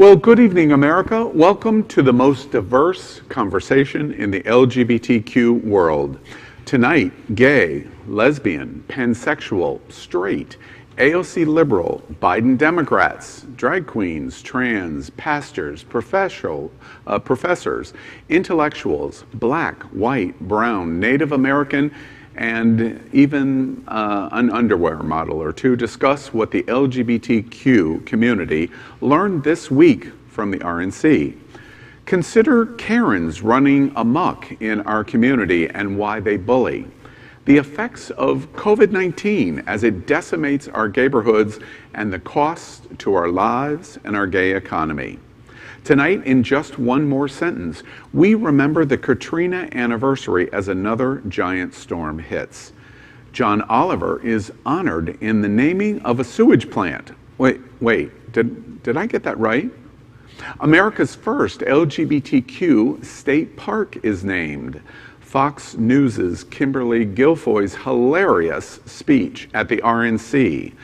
Well, good evening, America. Welcome to the most diverse conversation in the LGBTQ world. Tonight, gay, lesbian, pansexual, straight, AOC liberal, Biden Democrats, drag queens, trans, pastors, professors, intellectuals, black, white, brown, Native American, and even an underwear model or two discuss what the LGBTQ community learned this week from the RNC. Consider Karens running amok in our community and why they bully. The effects of COVID-19 as it decimates our neighborhoods and the cost to our lives and our gay economy. Tonight, in just one more sentence, we remember the Katrina anniversary as another giant storm hits. John Oliver is honored in the naming of a sewage plant. Wait, did I get that right? America's first LGBTQ state park is named. Fox News's Kimberly Guilfoy's hilarious speech at the RNC.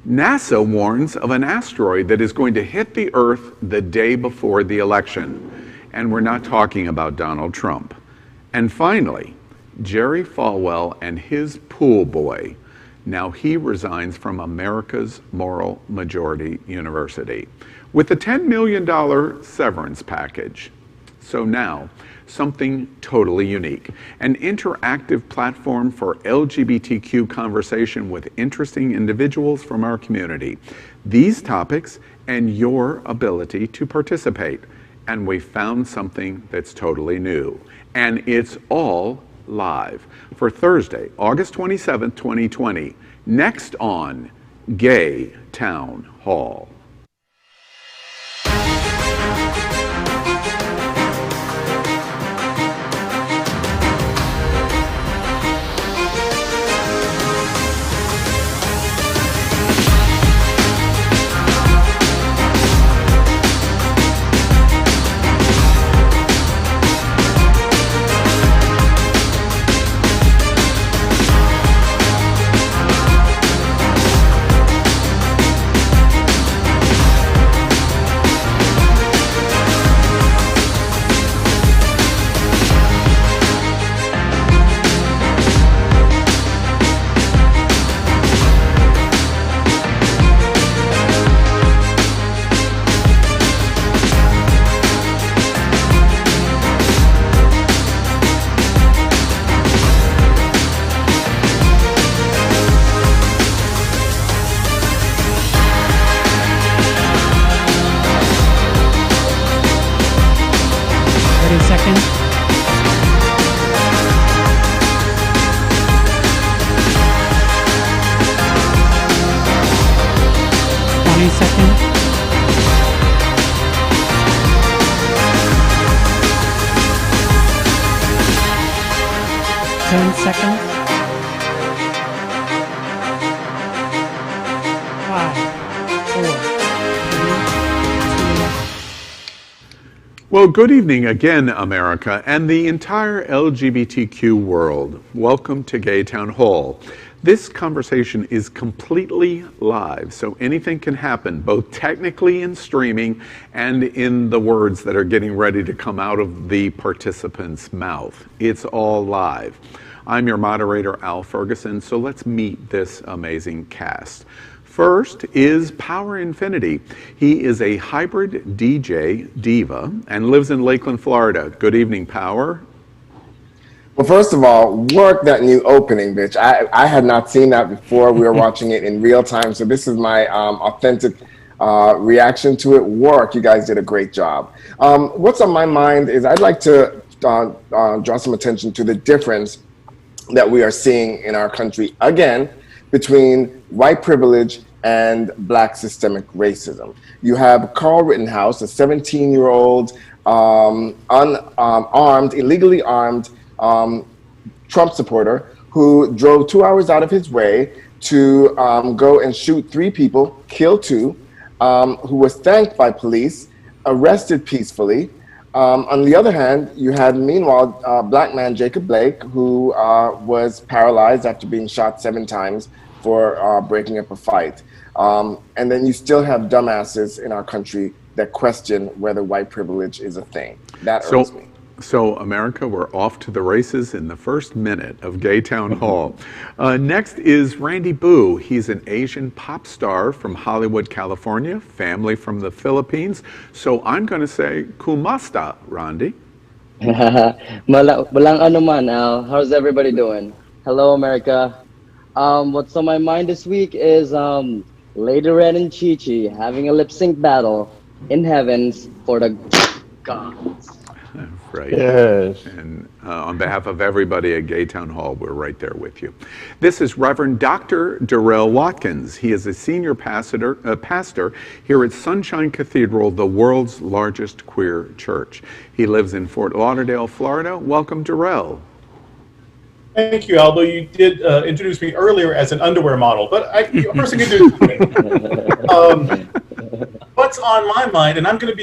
NASA warns of an asteroid that is going to hit the Earth the day before the election. And we're not talking about Donald Trump. And finally, Jerry Falwell and his pool boy. Now he resigns from America's Moral Majority University with a $10 million severance package. So now, something totally unique. An interactive platform for LGBTQ conversation with interesting individuals from our community. These topics and your ability to participate. And we found something that's totally new. And it's all live for Thursday, August 27th, 2020. Next on Gay Town Hall. Well, good evening again, America, and the entire LGBTQ world. Welcome to Gay Town Hall. This conversation is completely live, so anything can happen, both technically in streaming and in the words that are getting ready to come out of the participant's mouth. It's all live. I'm your moderator, Al Ferguson, so let's meet this amazing cast. First is Power Infinity. He is a hybrid DJ diva and lives in Lakeland, Florida. Good evening, Power. Well, first of all, work that new opening, bitch. I had not seen that before. We were watching it in real time, so this is my authentic reaction to it. Work, you guys did a great job. What's on my mind is I'd like to draw some attention to the difference that we are seeing in our country, again, between white privilege and black systemic racism. You have Carl Rittenhouse, a 17-year-old unarmed, illegally armed Trump supporter who drove 2 hours out of his way to go and shoot 3 people, kill 2, who was thanked by police, arrested peacefully. On the other hand, you had, meanwhile, black man Jacob Blake, who was paralyzed after being shot 7 times for breaking up a fight. And then you still have dumbasses in our country that question whether white privilege is a thing. That So, irks me. so America, we're off to the races in the first minute of Gay Town Hall. Next is Randy Boo. He's an Asian pop star from Hollywood, California, family from the Philippines. So I'm going to say, Kumasta, Randy. Walang ano man, Al. How's everybody doing? Hello, America. What's on my mind this week is Lady Red and Chi Chi having a lip sync battle in heavens for the gods. Right. Yes. And on behalf of everybody at Gay Town Hall, we're right there with you. This is Reverend Dr. Darrell Watkins. He is a senior pastor here at Sunshine Cathedral, the world's largest queer church. He lives in Fort Lauderdale, Florida. Welcome, Darrell. Thank you, Aldo. You did introduce me earlier as an underwear model, but first thing you do. What's on my mind, and I'm going to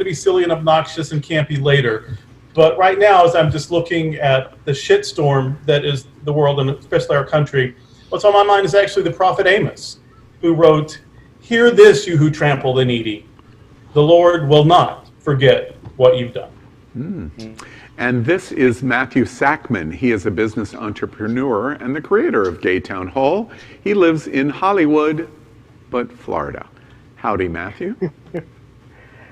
be silly and obnoxious and campy later, but right now, as I'm just looking at the shitstorm that is the world and especially our country, what's on my mind is actually the prophet Amos, who wrote, "Hear this, you who trample the needy. The Lord will not forget what you've done." And this is Matthew Sackman. He is a business entrepreneur and the creator of Gay Town Hall. He lives in Hollywood, but Florida. Howdy, Matthew.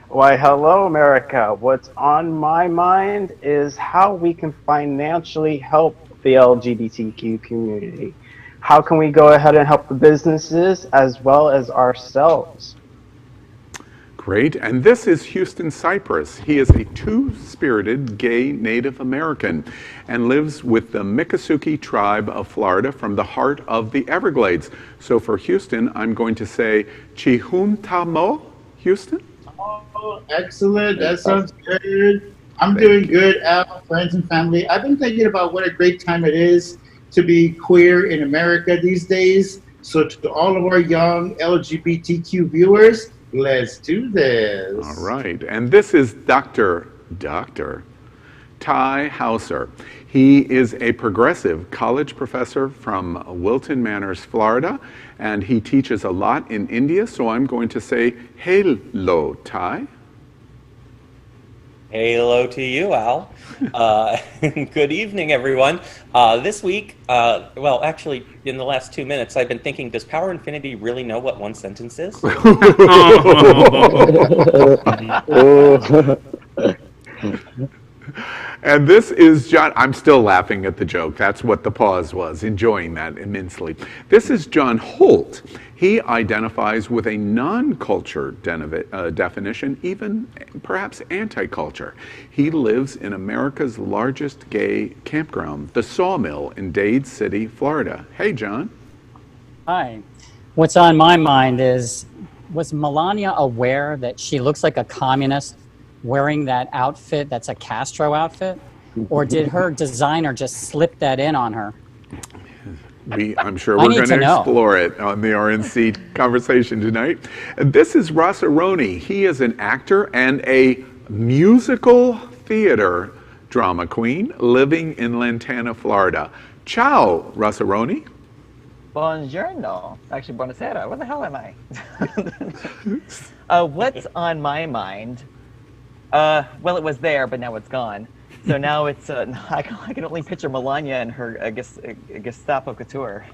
Why, hello, America. What's on my mind is how we can financially help the LGBTQ community. How can we go ahead and help the businesses as well as ourselves? Great. And this is Houston Cypress. He is a two-spirited gay Native American and lives with the Miccosukee tribe of Florida from the heart of the Everglades. So for Houston, I'm going to say Chihuntamo, Houston? Oh, excellent. That sounds good. I'm doing good, Al, friends and family. I've been thinking about what a great time it is to be queer in America these days. So to all of our young LGBTQ viewers, let's do this. All right. And this is Dr. Ty Hauser. He is a progressive college professor from Wilton Manors, Florida, and he teaches a lot in India. So I'm going to say hello, Ty. Hello to you, Al. Good evening, everyone. This week, well, actually, in the last 2 minutes, I've been thinking, does Power Infinity really know what one sentence is? And this is John. I'm still laughing at the joke. That's what the pause was, enjoying that immensely. This is John Holt. He identifies with a non-culture definition, even perhaps anti-culture. He lives in America's largest gay campground, the Sawmill in Dade City, Florida. Hey, John. Hi. What's on my mind is, was Melania aware that she looks like a communist wearing that outfit that's a Castro outfit? Or did her designer just slip that in on her? I'm sure we're going to explore it on the RNC conversation tonight. And this is Ross Aroni. He is an actor and a musical theater drama queen living in Lantana, Florida. Ciao, Ross Aroni. Buongiorno. Actually, buonasera. What the hell am I? What's on my mind? Well, it was there, but now it's gone. So now it's, I can only picture Melania and her, Gestapo couture.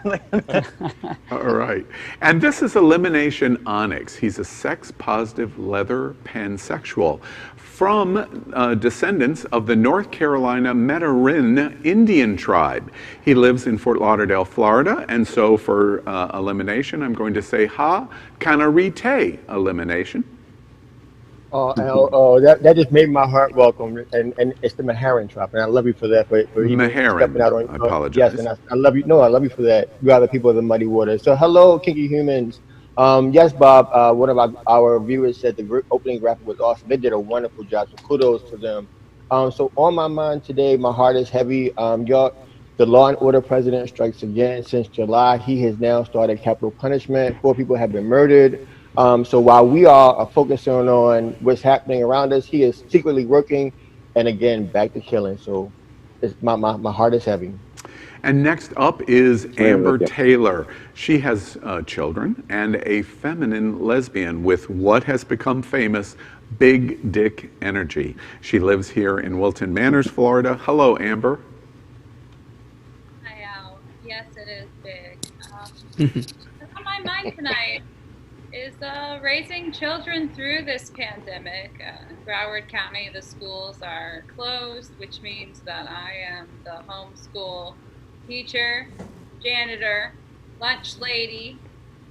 All right. And this is Elimination Onyx. He's a sex-positive leather pansexual from descendants of the North Carolina Meterin Indian tribe. He lives in Fort Lauderdale, Florida. And so for elimination, I'm going to say Ha Kanarite Elimination. That just made my heart welcome, and it's the Meharin tribe, and I love you for that. For Meharin, out on, I apologize. Yes, and I love you. No, I love you for that. You are the people of the muddy waters. So hello, kinky humans. Yes, Bob. One of our viewers said the opening graphic was awesome. They did a wonderful job. So kudos to them. So on my mind today, my heart is heavy. The law and order president strikes again. Since July, he has now started capital punishment. 4 people have been murdered. So while we are focusing on what's happening around us, he is secretly working, and again, back to killing. So my heart is heavy. And next up is Amber with you. Taylor. She has children and a feminine lesbian with what has become famous big dick energy. She lives here in Wilton Manors, Florida. Hello, Amber. Hi, Al. Yes, it is big. What's on my mind tonight is raising children through this pandemic. In Broward County, the schools are closed, which means that I am the homeschool teacher, janitor, lunch lady,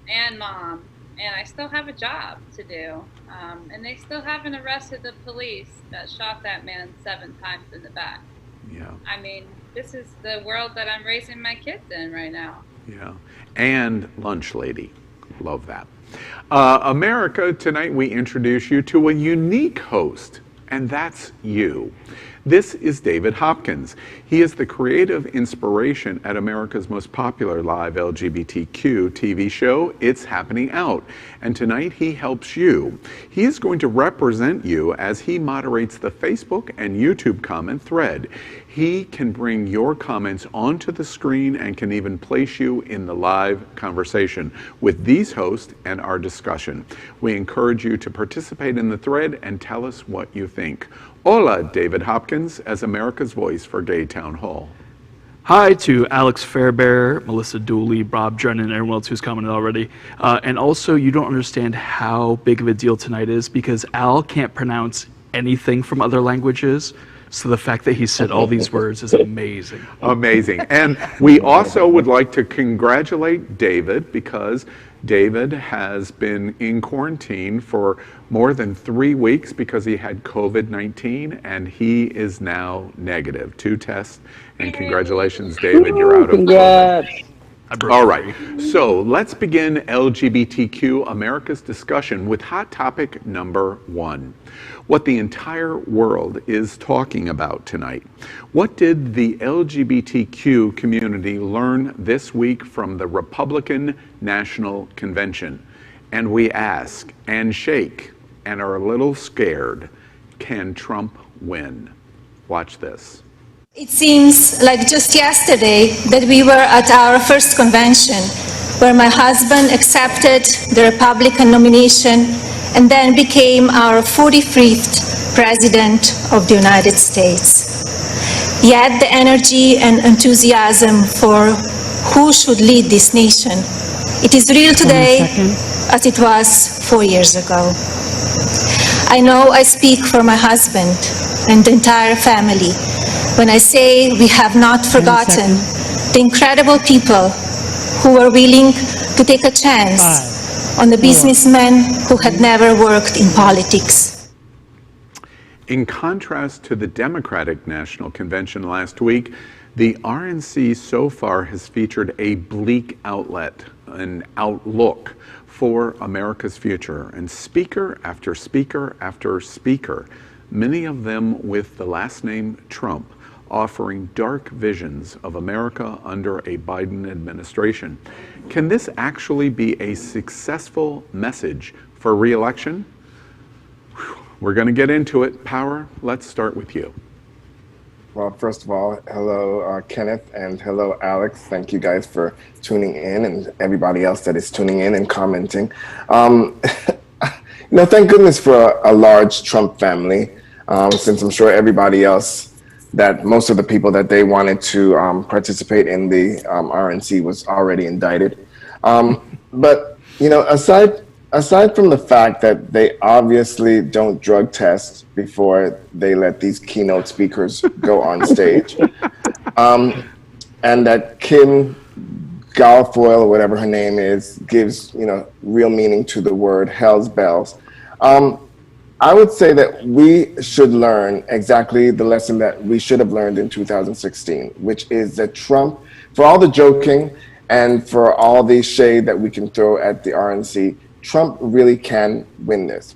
and mom. And I still have a job to do. And they still haven't arrested the police that shot that man 7 times in the back. Yeah. I mean, this is the world that I'm raising my kids in right now. Yeah. And lunch lady. Love that. America, tonight we introduce you to a unique host, and that's you. This is David Hopkins. He is the creative inspiration at America's most popular live LGBTQ TV show, It's Happening Out. And tonight he helps you. He is going to represent you as he moderates the Facebook and YouTube comment thread. He can bring your comments onto the screen and can even place you in the live conversation with these hosts and our discussion. We encourage you to participate in the thread and tell us what you think. Hola, David Hopkins, as America's voice for Gay Town Hall. Hi to Alex Fairbear, Melissa Dooley, Bob Drennan, and everyone else who's commented already. And also, you don't understand how big of a deal tonight is because Al can't pronounce anything from other languages. So the fact that he said all these words is amazing. Amazing. And we also would like to congratulate David because David has been in quarantine for more than 3 weeks because he had COVID-19 and he is now negative. 2 tests. And congratulations, David, you're out of COVID. All right, so let's begin LGBTQ America's discussion with hot topic number 1. What the entire world is talking about tonight. What did the LGBTQ community learn this week from the Republican National Convention? And we ask and shake and are a little scared, can Trump win? Watch this. It seems like just yesterday that we were at our first convention, where my husband accepted the Republican nomination and then became our 45th President of the United States. Yet the energy and enthusiasm for who should lead this nation, it is real today as it was 4 years ago. I know I speak for my husband and the entire family when I say we have not forgotten the incredible people who were willing to take a chance on the businessmen who had never worked in politics. In contrast to the Democratic National Convention last week, the RNC so far has featured a bleak outlet, an outlook for America's future, and speaker after speaker after speaker, many of them with the last name Trump, offering dark visions of America under a Biden administration. Can this actually be a successful message for re-election? We're going to get into it. Power, let's start with you. Well, first of all, hello, Kenneth, and hello, Alex. Thank you guys for tuning in, and everybody else that is tuning in and commenting. Thank goodness for a large Trump family, since I'm sure everybody else, that most of the people that they wanted to participate in the RNC was already indicted. But, aside from the fact that they obviously don't drug test before they let these keynote speakers go on stage, and that Kim Guilfoyle, or whatever her name is, gives, real meaning to the word Hell's Bells, I would say that we should learn exactly the lesson that we should have learned in 2016, which is that Trump, for all the joking and for all the shade that we can throw at the RNC, Trump really can win this.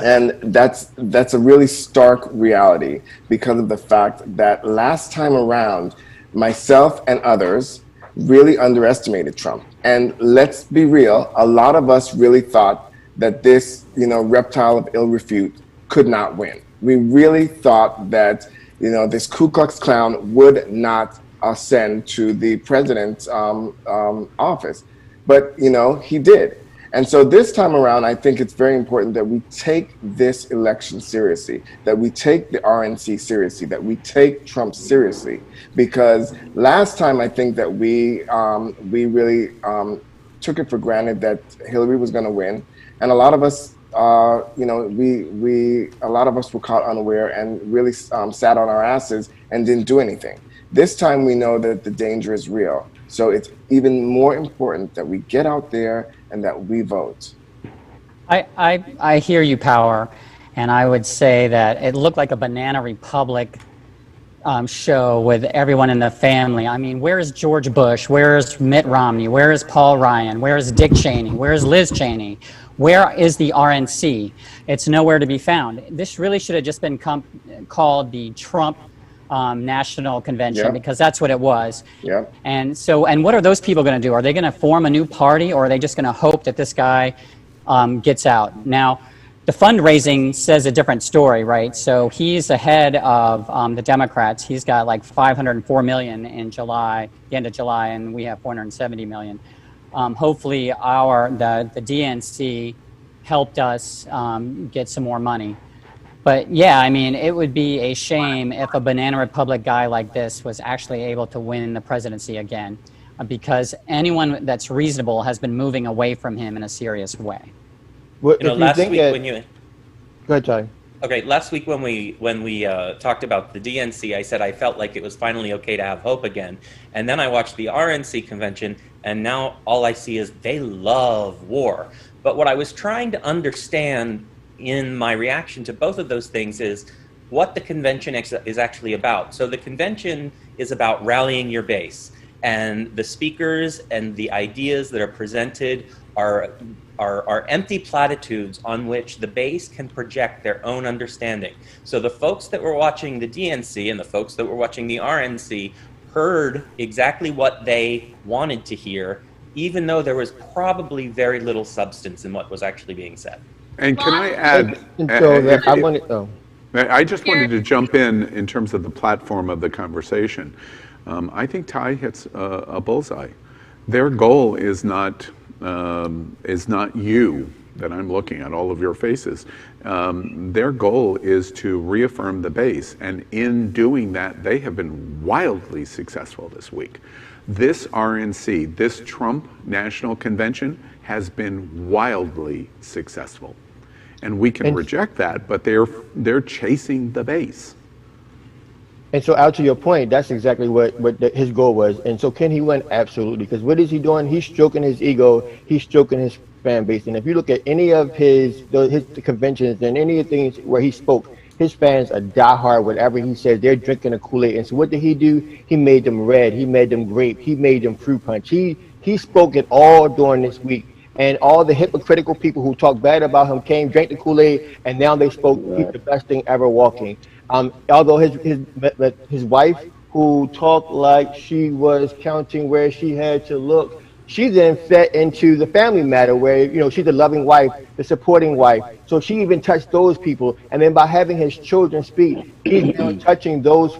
And that's a really stark reality because of the fact that last time around, myself and others really underestimated Trump. And let's be real, a lot of us really thought that this, reptile of ill repute could not win. We really thought that, this Ku Klux Klan would not send to the president's office. But, he did. And so this time around, I think it's very important that we take this election seriously, that we take the RNC seriously, that we take Trump seriously. Because last time, I think that we really took it for granted that Hillary was going to win. And a lot of us, a lot of us were caught unaware and really sat on our asses and didn't do anything. This time we know that the danger is real. So it's even more important that we get out there and that we vote. I hear you, Power, and I would say that it looked like a Banana Republic show with everyone in the family. I mean, where is George Bush? Where is Mitt Romney? Where is Paul Ryan? Where is Dick Cheney? Where is Liz Cheney? Where is the RNC? It's nowhere to be found. This really should have just been called the Trump National Convention, because that's what it was. And what are those people going to do? Are they going to form a new party, or are they just going to hope that this guy gets out? Now, the fundraising says a different story, right? So he's ahead of the Democrats. He's got like 504 million in July, the end of July, and we have 470 million. Hopefully the DNC helped us get some more money. But yeah, I mean, it would be a shame if a Banana Republic guy like this was actually able to win the presidency again, because anyone that's reasonable has been moving away from him in a serious way. Well, last week when you... Go ahead, Charlie. Okay, last week when we talked about the DNC, I said I felt like it was finally okay to have hope again. And then I watched the RNC convention, and now all I see is they love war. But what I was trying to understand in my reaction to both of those things is what the convention is actually about. So the convention is about rallying your base, and the speakers and the ideas that are presented are empty platitudes on which the base can project their own understanding. So the folks that were watching the DNC and the folks that were watching the RNC heard exactly what they wanted to hear, even though there was probably very little substance in what was actually being said. And can I add? I just wanted to jump in terms of the platform of the conversation. I think Ty hits a bullseye. Their goal is not you that I'm looking at, all of your faces. Their goal is to reaffirm the base, and in doing that, they have been wildly successful this week. This RNC, this Trump National Convention, has been wildly successful. And we can reject that, but they're chasing the base. And so, out to your point, that's exactly what his goal was. And so, can he win? Absolutely. Because what is he doing? He's stroking his ego. He's stroking his fan base. And if you look at any of his conventions and any of the things where he spoke, his fans are diehard. Whatever he says, they're drinking the Kool-Aid. And so, what did he do? He made them red. He made them grape. He made them fruit punch. He spoke it all during this week. And all the hypocritical people who talked bad about him came, drank the Kool-Aid, and now they spoke, he's the best thing ever walking. Although his wife, who talked like she was counting where she had to look, she then fed into the family matter where, she's a loving wife, the supporting wife. So she even touched those people. And then by having his children speak, he's now touching those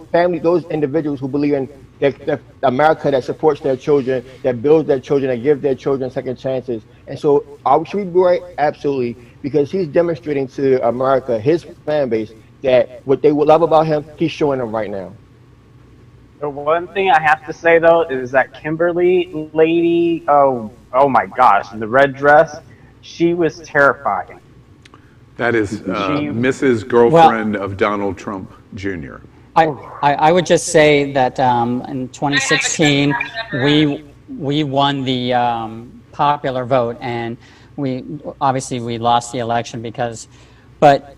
individuals who believe in that America that supports their children, that builds their children, that gives their children second chances. And so should we be right? Absolutely. Because he's demonstrating to America, his fan base, that what they would love about him, he's showing them right now. The one thing I have to say, though, is that Kimberly lady, oh my gosh, the red dress, she was terrifying. That is Mrs. Girlfriend of Donald Trump Jr. I would just say that in 2016 we won the popular vote, and we lost the election but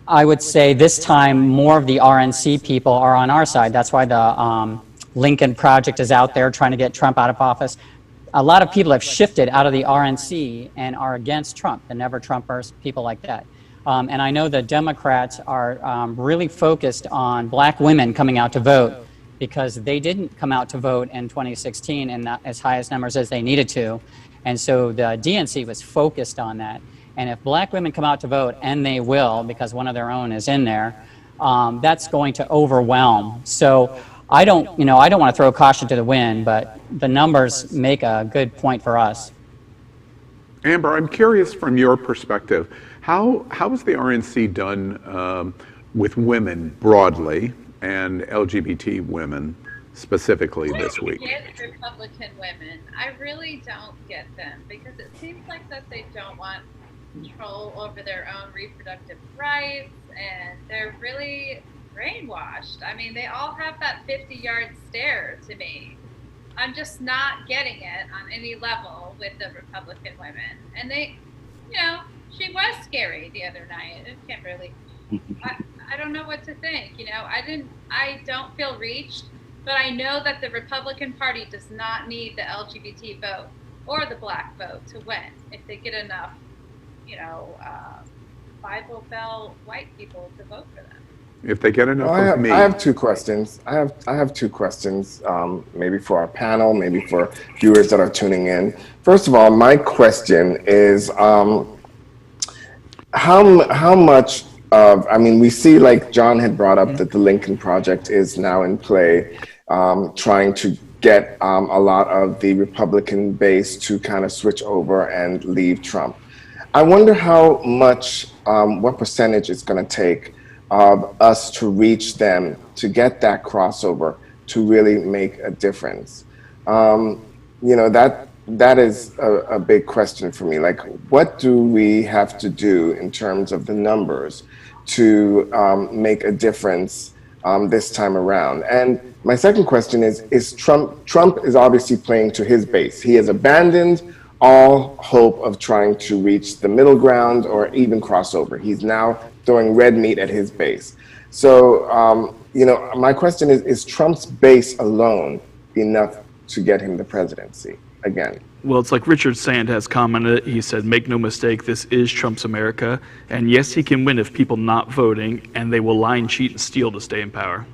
I would say this time more of the RNC people are on our side. That's why the Lincoln Project is out there trying to get Trump out of office. A lot of people have shifted out of the RNC and are against Trump, the Never Trumpers, people like that. And I know the Democrats are really focused on black women coming out to vote, because they didn't come out to vote in 2016 in as high as numbers as they needed to. And so the DNC was focused on that. And if black women come out to vote, and they will, because one of their own is in there, that's going to overwhelm. So I don't want to throw caution to the wind, but the numbers make a good point for us. Amber, I'm curious from your perspective, how has the RNC done with women broadly and LGBT women specifically this week? I get Republican women. I really don't get them because it seems like that they don't want control over their own reproductive rights, and they're really brainwashed. I mean, they all have that 50-yard stare to me. I'm just not getting it on any level with the Republican women. And they, she was scary the other night. Kimberly. I don't know what to think. I don't feel reached, but I know that the Republican Party does not need the LGBT vote or the black vote to win if they get enough, Bible Belt white people to vote for them. If they get enough of me. I have two questions. I have two questions, maybe for our panel, maybe for viewers that are tuning in. First of all, my question is, how much of, we see, like John had brought up, that the Lincoln Project is now in play, trying to get a lot of the Republican base to kind of switch over and leave Trump. I wonder how much, what percentage it's going to take of us to reach them, to get that crossover, to really make a difference. That is a big question for me. Like, what do we have to do in terms of the numbers to make a difference this time around? And my second question is Trump is obviously playing to his base. He has abandoned all hope of trying to reach the middle ground or even crossover. He's now throwing red meat at his base. So, my question is Trump's base alone enough to get him the presidency again? Well, it's like Richard Sand has commented. He said, make no mistake, this is Trump's America. And yes, he can win if people not voting, and they will lie and cheat and steal to stay in power.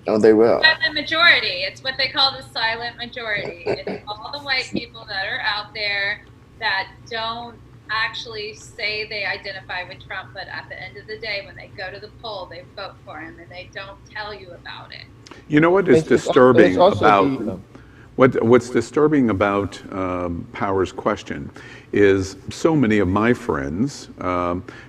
Oh, they will. The majority. It's what they call the silent majority. It's all the white people that are out there that don't actually say they identify with Trump, but at the end of the day, when they go to the poll, they vote for him, and they don't tell you about it. You know what is disturbing about what's disturbing about Power's question is so many of my friends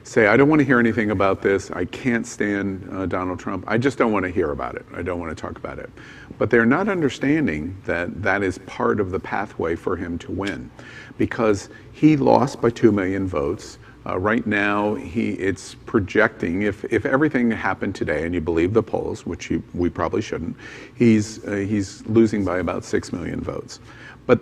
say, I don't want to hear anything about this. I can't stand Donald Trump. I just don't want to hear about it. I don't want to talk about it. But they're not understanding that that is part of the pathway for him to win, because he lost by 2 million votes. Right now, it's projecting, if everything happened today, and you believe the polls, which we probably shouldn't, he's losing by about 6 million votes. But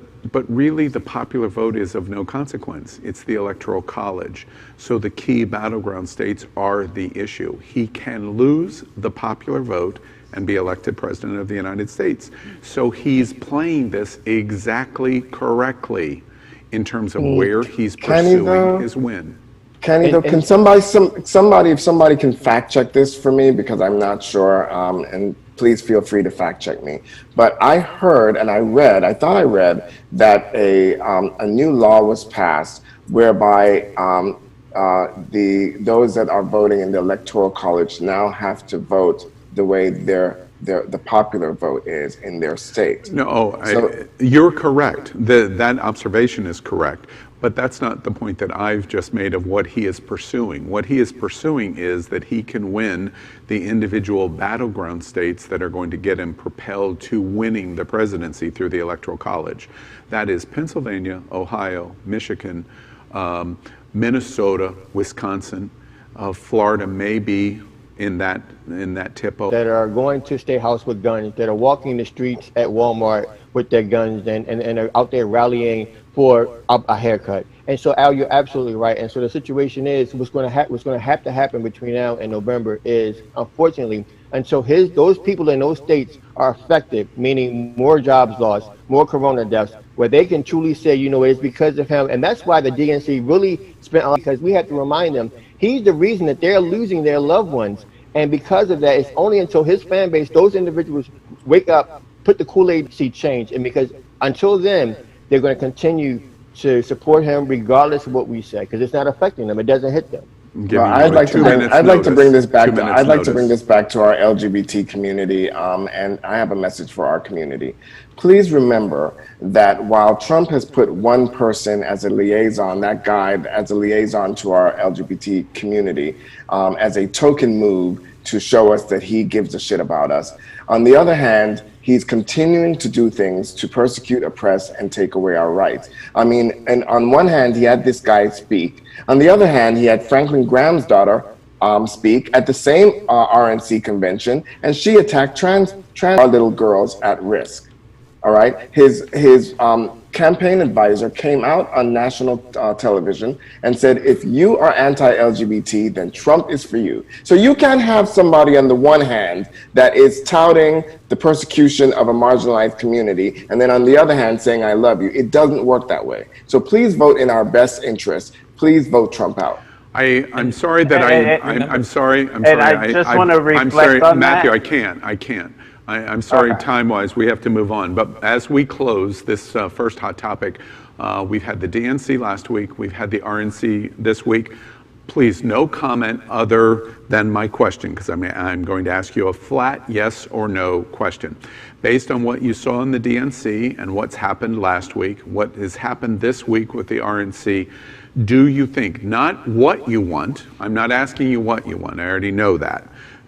really, the popular vote is of no consequence. It's the Electoral College. So the key battleground states are the issue. He can lose the popular vote and be elected president of the United States. So he's playing this exactly correctly in terms of where he's pursuing his win. Kenny, though, can somebody, if somebody can fact check this for me, because I'm not sure, and please feel free to fact check me. But I heard and I thought I read that a new law was passed whereby those that are voting in the Electoral College now have to vote the way the popular vote is in their state. No, you're correct. That observation is correct. But that's not the point that I've just made of what he is pursuing. What he is pursuing is that he can win the individual battleground states that are going to get him propelled to winning the presidency through the Electoral College. That is Pennsylvania, Ohio, Michigan, Minnesota, Wisconsin, Florida may be in that tip-o. That are going to State House with guns, that are walking the streets at Walmart with their guns and are out there rallying for a haircut. And so, Al, you're absolutely right. And so the situation is, what's going to have to happen between now and November is, unfortunately, until those people in those states are affected, meaning more jobs lost, more corona deaths, where they can truly say, it's because of him. And that's why the DNC really spent a lot, because we have to remind them, he's the reason that they're losing their loved ones. And because of that, it's only until his fan base, those individuals wake up, put the Kool-Aid, see change. And because until then, they're going to continue to support him regardless of what we say, because it's not affecting them. It doesn't hit them. Give Well, you I'd like to 2 bring minutes I'd like to bring notice. this back 2 to minutes I'd like to bring notice. this back to our LGBT community, and I have a message for our community. Please remember that while Trump has put one person as a liaison, that guy as a liaison to our LGBT community, as a token move to show us that he gives a shit about us. On the other hand, he's continuing to do things to persecute, oppress, and take away our rights. I mean, and on one hand, he had this guy speak. On the other hand, he had Franklin Graham's daughter speak at the same RNC convention, and she attacked trans little girls at risk. All right. His campaign advisor came out on national television and said, if you are anti-LGBT, then Trump is for you. So you can't have somebody on the one hand that is touting the persecution of a marginalized community, and then on the other hand saying, I love you. It doesn't work that way. So please vote in our best interest. Please vote Trump out. I'm sorry that I'm sorry. And I just want to reflect I'm sorry, on Matthew. that. I can't. I'm sorry, Okay. time-wise, we have to move on. But as we close this first hot topic, we've had the DNC last week. We've had the RNC this week. Please, no comment other than my question, because I'm going to ask you a flat yes or no question. Based on what you saw in the DNC and what's happened last week, what has happened this week with the RNC, do you think, not what you want, I'm not asking you what you want, I already know that.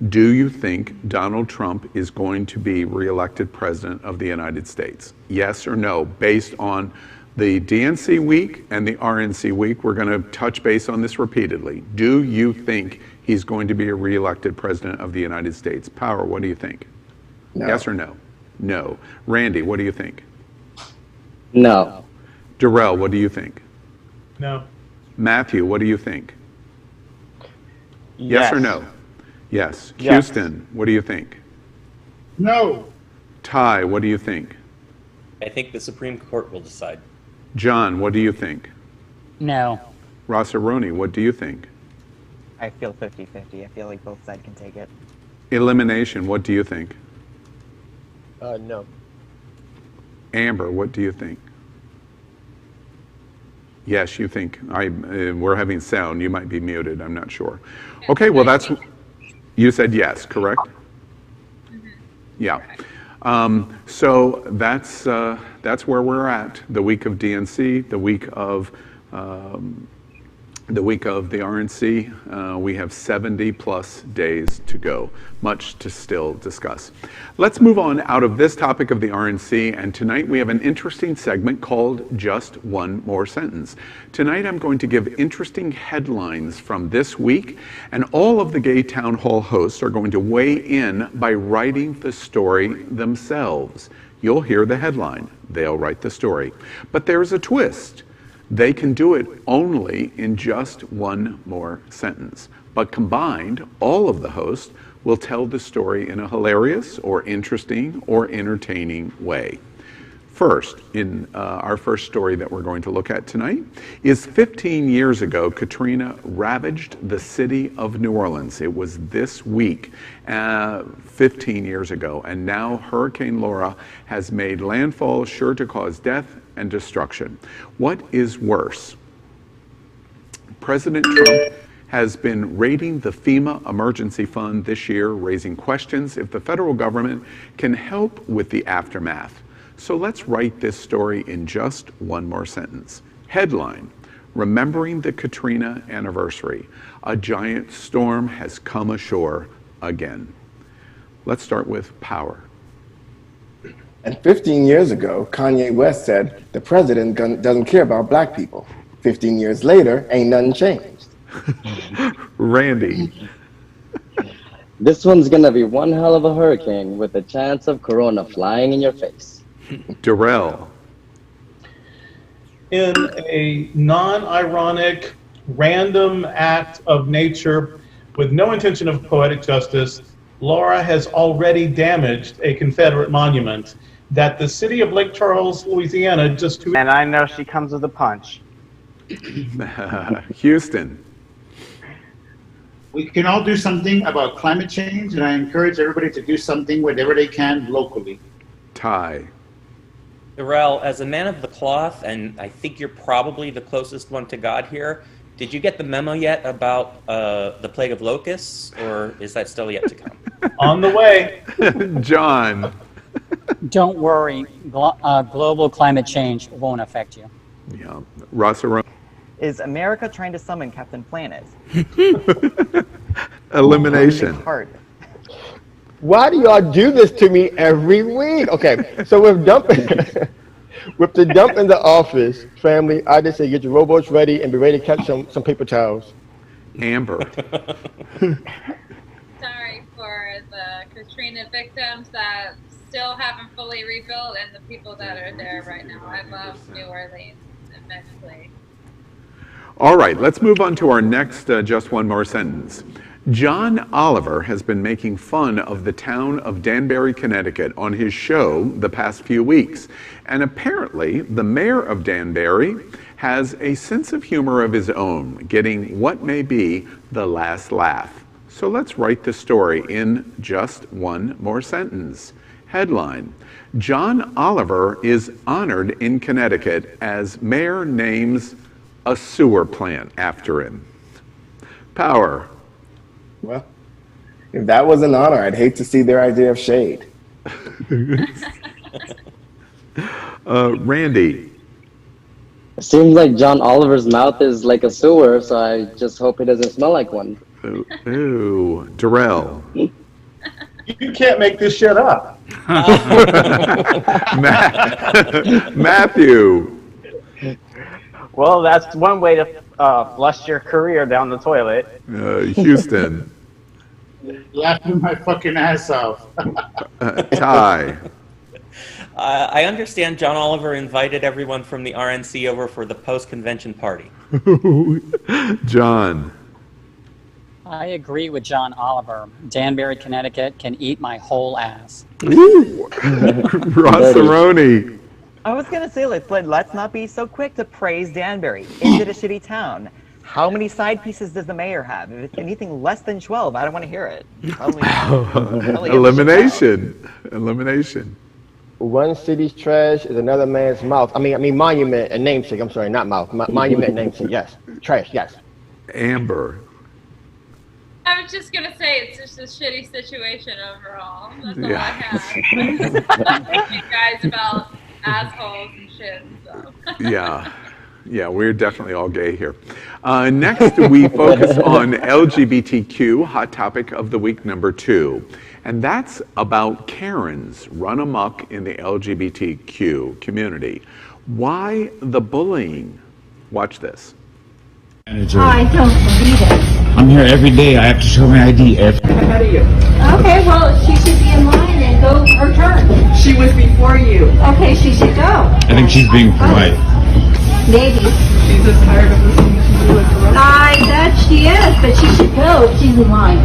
Do you think Donald Trump is going to be reelected president of the United States? Yes or no, based on the DNC week and the RNC week? We're going to touch base on this repeatedly. Do you think he's going to be a reelected president of the United States? Power, what do you think? No. Yes or no? No. Randy, what do you think? No. Darrell, what do you think? No. Matthew, what do you think? Yes or no? Yes. Yes. Houston, what do you think? No. Ty, what do you think? I think the Supreme Court will decide. John, what do you think? No. Rossaroni, what do you think? I feel 50-50. I feel like both sides can take it. Elimination, what do you think? No. Amber, what do you think? Yes, you think. We're having sound. You might be muted. I'm not sure. Okay, well, you said yes, correct? Yeah. So that's where we're at. The week of DNC, the week of the RNC. We have 70 plus days to go. Much to still discuss. Let's move on out of this topic of the RNC, and tonight we have an interesting segment called Just One More Sentence. Tonight I'm going to give interesting headlines from this week, and all of the Gay Town Hall hosts are going to weigh in by writing the story themselves. You'll hear the headline, they'll write the story. But there's a twist. They can do it only in just one more sentence. But combined, all of the hosts will tell the story in a hilarious or interesting or entertaining way. First, in our first story that we're going to look at tonight, is 15 years ago, Katrina ravaged the city of New Orleans. It was this week, 15 years ago, and now Hurricane Laura has made landfall, sure to cause death and destruction. What is worse? President Trump has been raiding the FEMA emergency fund this year, raising questions if the federal government can help with the aftermath. So let's write this story in just one more sentence. Headline, remembering the Katrina anniversary. A giant storm has come ashore again. Let's start with Power. And 15 years ago, Kanye West said, the president doesn't care about black people. 15 years later, ain't nothing changed. Randy. This one's gonna be one hell of a hurricane with a chance of corona flying in your face. Darrell. In a non-ironic, random act of nature with no intention of poetic justice, Laura has already damaged a Confederate monument that the city of Lake Charles, Louisiana, And I know she comes with a punch. Houston. We can all do something about climate change, and I encourage everybody to do something wherever they can locally. Ty. Darrell, as a man of the cloth, and I think you're probably the closest one to God here, Did you get the memo yet about the plague of locusts, or is that still yet to come? On the way. John. Don't worry, global climate change won't affect you. Yeah. Rossarone. Is America trying to summon Captain Planet? Elimination. Why do y'all do this to me every week? Okay, so with dumping, with the dump in the office, family, I just say get your rowboats ready and be ready to catch some paper towels. Amber. Sorry for the Katrina victims that still haven't fully rebuilt and the people that are there right now. I love New Orleans immensely. All right, let's move on to our next Just One More Sentence. John Oliver has been making fun of the town of Danbury, Connecticut on his show the past few weeks. And apparently, the mayor of Danbury has a sense of humor of his own, getting what may be the last laugh. So let's write the story in just one more sentence. Headline: John Oliver is honored in Connecticut as mayor names a sewer plant after him. Power. Well, if that was an honor, I'd hate to see their idea of shade. Randy. It seems like John Oliver's mouth is like a sewer, so I just hope it doesn't smell like one. Ooh. Darrell. You can't make this shit up. Matthew. Well, that's one way to flush your career down the toilet. Houston. Laughing my fucking ass off. Ty. I understand John Oliver invited everyone from the RNC over for the post-convention party. John. I agree with John Oliver. Danbury, Connecticut can eat my whole ass. Rossarone. I was gonna say, let's not be so quick to praise Danbury. Is it a shitty town? How many side pieces does the mayor have? If it's anything less than 12, I don't want to hear it. Probably Elimination. Elimination. One city's trash is another man's mouth. I mean monument and namesake. I'm sorry, not mouth. Monument and namesake. Yes. Trash. Yes. Amber. I was just gonna say it's just a shitty situation overall. That's all I have. Thank you guys about assholes and shit and stuff. Yeah, we're definitely all gay here. Next, we focus on LGBTQ, Hot Topic of the Week number 2. And that's about Karens run amok in the LGBTQ community. Why the bullying? Watch this. Manager. I don't believe it. I'm here every day. I have to show my ID every How do you? Okay, well, she should be in line and go her turn. She was before you. Okay, she should go. I think she's being polite. Maybe. She's just tired of listening to you at the road. I bet she is, but she should go if she's in line.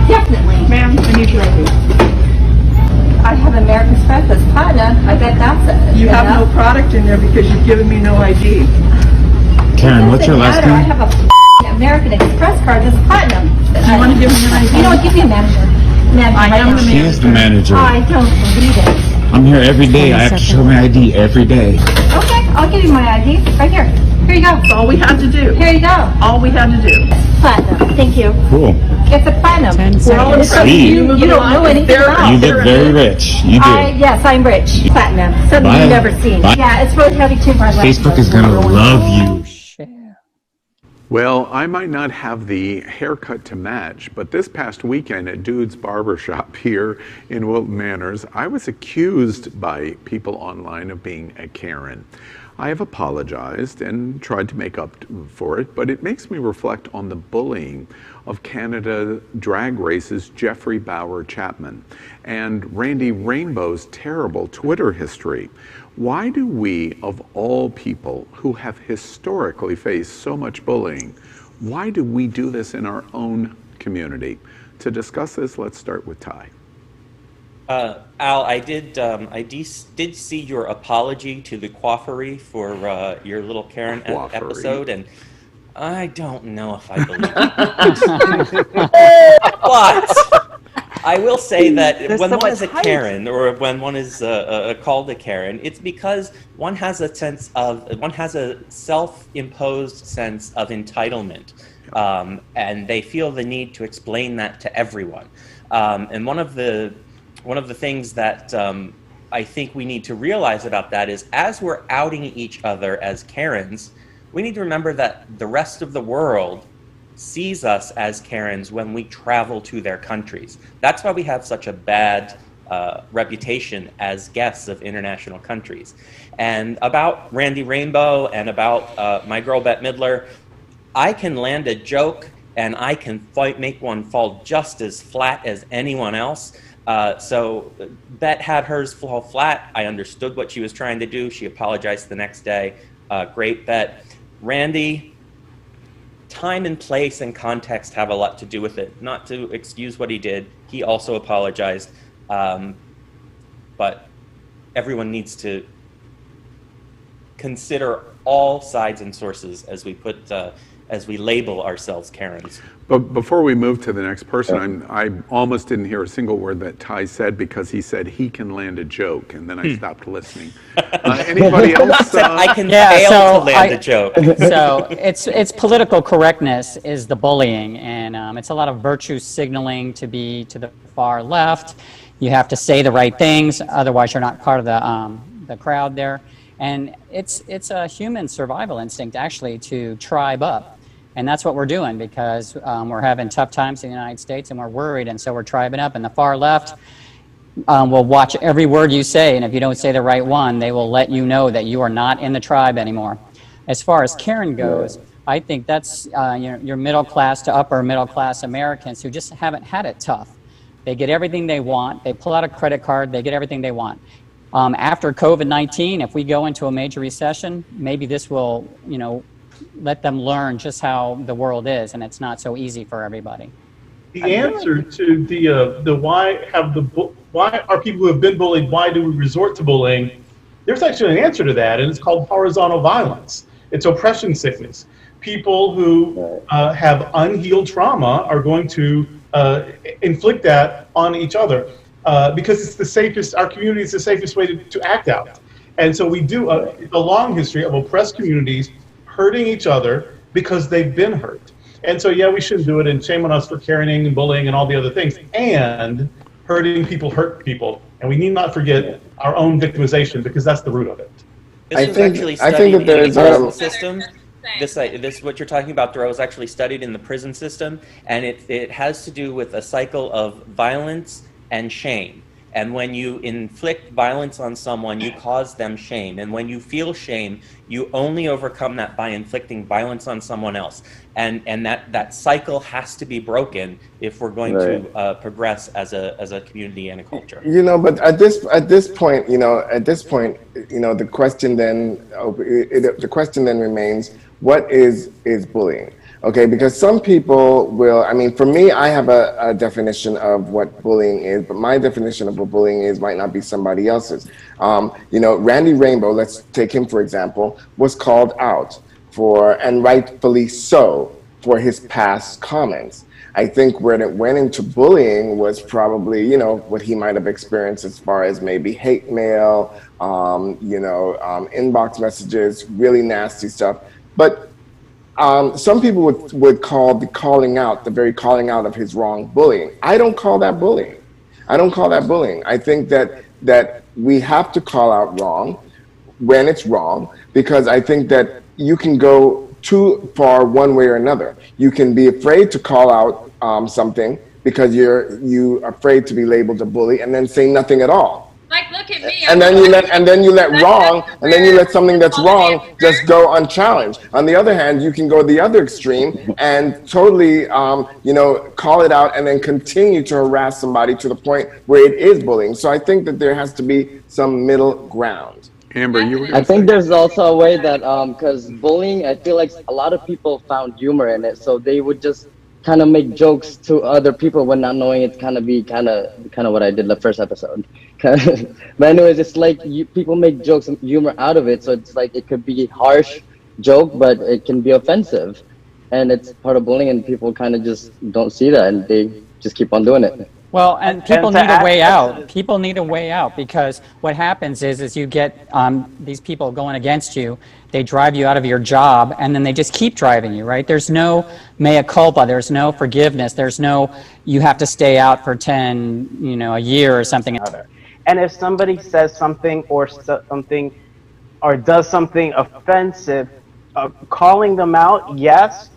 Definitely. Ma'am, I need your ID. I have American Express that's platinum. I bet that's it. You have no product in there because you've given me no ID. Karen, what's your last I name? have a American Express card that's platinum. Do you want to give me your ID? You know what, give me a manager. I am the She is the manager. I don't believe it. I'm here every day. I have to show my ID every day. Okay, I'll give you my ID. Right here. Here you go. That's all we had to do. Here you go. All we had to do. Platinum. Thank you. Cool. It's a platinum. 10 seconds. Sweet. You don't know anything about You get very rich. You do. Yes, I'm rich. Platinum. Something Bye. you've never seen. Bye. Yeah, it's really heavy too. Facebook is going to love you. Well, I might not have the haircut to match, but this past weekend at Dude's Barbershop here in Wilton Manors, I was accused by people online of being a Karen. I have apologized and tried to make up for it, but it makes me reflect on the bullying of Canada Drag Race's Jeffrey Bauer Chapman and Randy Rainbow's terrible Twitter history. Why do we, of all people who have historically faced so much bullying, why do we do this in our own community? To discuss this, let's start with Ty. Al, I did see your apology to the coiffery for your little Karen episode, and I don't know if I believe it. What? I will say that There's when so one much is a hype. Karen, or when one is called a Karen, it's because one has a self-imposed sense of entitlement, and they feel the need to explain that to everyone. And one of the things that I think we need to realize about that is, as we're outing each other as Karens, we need to remember that the rest of the world sees us as Karens when we travel to their countries. That's why we have such a bad reputation as guests of international countries. And about Randy Rainbow and about my girl Bette Midler, I can land a joke and I can make one fall just as flat as anyone else. So Bette had hers fall flat. I understood what she was trying to do. She apologized the next day. Great, Bette. Randy, time and place and context have a lot to do with it. Not to excuse what he did. He also apologized. But everyone needs to consider all sides and sources as we label ourselves Karens. But before we move to the next person, I almost didn't hear a single word that Ty said, because he said he can land a joke, and then I stopped listening. Anybody else? I can fail to land a joke. So it's political correctness is the bullying, and it's a lot of virtue signaling to be to the far left. You have to say the right things, otherwise you're not part of the crowd there. And it's a human survival instinct, actually, to tribe up. And that's what we're doing, because we're having tough times in the United States and we're worried, and so we're tribing up. And the far left will watch every word you say, and if you don't say the right one, they will let you know that you are not in the tribe anymore. As far as Karen goes, I think that's your middle class to upper middle class Americans who just haven't had it tough. They get everything they want. They pull out a credit card. They get everything they want. After COVID-19, if we go into a major recession, maybe this will, let them learn just how the world is, and it's not so easy for everybody. The answer to the why are people who have been bullied, why do we resort to bullying? There's actually an answer to that, and it's called horizontal violence. It's oppression sickness. People who have unhealed trauma are going to inflict that on each other. Because it's the safest, our community is the safest way to act out. And so we do a long history of oppressed communities hurting each other because they've been hurt. And so, yeah, we shouldn't do it, and shame on us for caring and bullying and all the other things. And hurting people hurt people. And we need not forget our own victimization, because that's the root of it. This was actually studied in the prison system. This what you're talking about, Thoreau, is actually studied in the prison system, and it has to do with a cycle of violence and shame. And when you inflict violence on someone, you cause them shame. And when you feel shame, you only overcome that by inflicting violence on someone else. And that cycle has to be broken if we're going to progress as a community and a culture. But at this point, the question then remains, what is bullying? Okay, because some people will, for me, I have a definition of what bullying is, but my definition of what bullying is might not be somebody else's. Randy Rainbow, let's take him for example, was called out and rightfully so, for his past comments. I think where it went into bullying was probably, what he might have experienced as far as maybe hate mail, inbox messages, really nasty stuff. But some people would call the very calling out of his wrong bullying. I don't call that bullying. I think that we have to call out wrong when it's wrong, because I think that you can go too far one way or another. You can be afraid to call out something because you're afraid to be labeled a bully, and then say nothing at all. Like, look at me. And then you let something that's wrong just go unchallenged. On the other hand, you can go the other extreme and totally, call it out and then continue to harass somebody to the point where it is bullying. So I think that there has to be some middle ground. Amber, I think there's also a way that, because bullying, I feel like a lot of people found humor in it, so they would just kind of make jokes to other people when not knowing it's kind of what I did the first episode. But anyways, it's like people make jokes and humor out of it, so it's like it could be a harsh joke, but it can be offensive, and it's part of bullying, and people kind of just don't see that, and they just keep on doing it. Well, and people to need a way add to out. People need a way out because what happens is you get these people going against you. They drive you out of your job, and then they just keep driving you, right? There's no mea culpa. There's no forgiveness. There's no you have to stay out for 10, a year or something. And if somebody says something or does something offensive, calling them out, yes,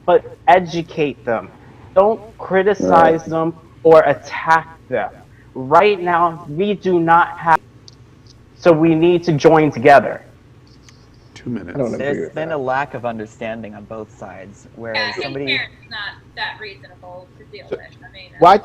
but educate them. Don't criticize them or attack them. Right now, we do not have, so we need to join together. 2 minutes. There's been a lack of understanding on both sides, whereas somebody. Karen's not that reasonable to deal with. I mean, Well,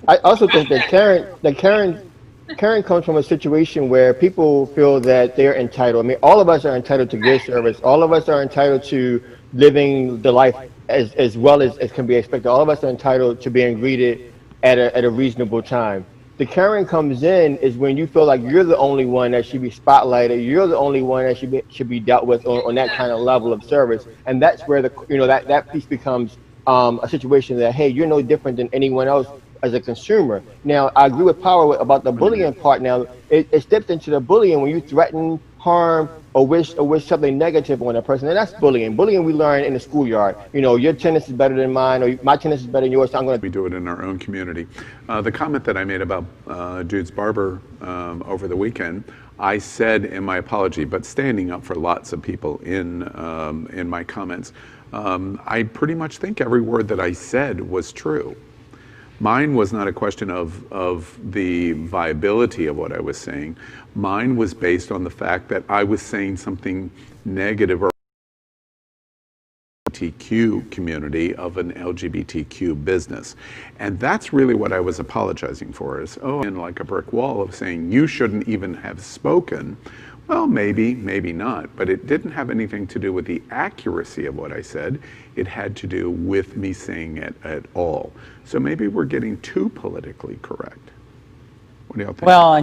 I also think that Karen comes from a situation where people feel that they're entitled. I mean, all of us are entitled to good service. All of us are entitled to living the life as well as can be expected. All of us are entitled to being greeted at a reasonable time. The Karen comes in is when you feel like you're the only one that should be spotlighted. You're the only one that should be dealt with on that kind of level of service. And that's where that piece becomes a situation that, hey, you're no different than anyone else as a consumer. Now, I agree with Power about the bullying part. Now, it steps into the bullying when you threaten, harm, or wish something negative on a person, and that's bullying. Bullying we learn in the schoolyard. Your tennis is better than mine, or my tennis is better than yours, so I'm going to. We do it in our own community. The comment that I made about Dude's Barber over the weekend, I said in my apology, but standing up for lots of people in my comments, I pretty much think every word that I said was true. Mine was not a question of the viability of what I was saying. Mine was based on the fact that I was saying something negative or LGBTQ community of an LGBTQ business. And that's really what I was apologizing for is, and like a brick wall of saying you shouldn't even have spoken. Well, maybe, maybe not, but it didn't have anything to do with the accuracy of what I said. It had to do with me saying it at all. So maybe we're getting too politically correct. What do y'all think? Well,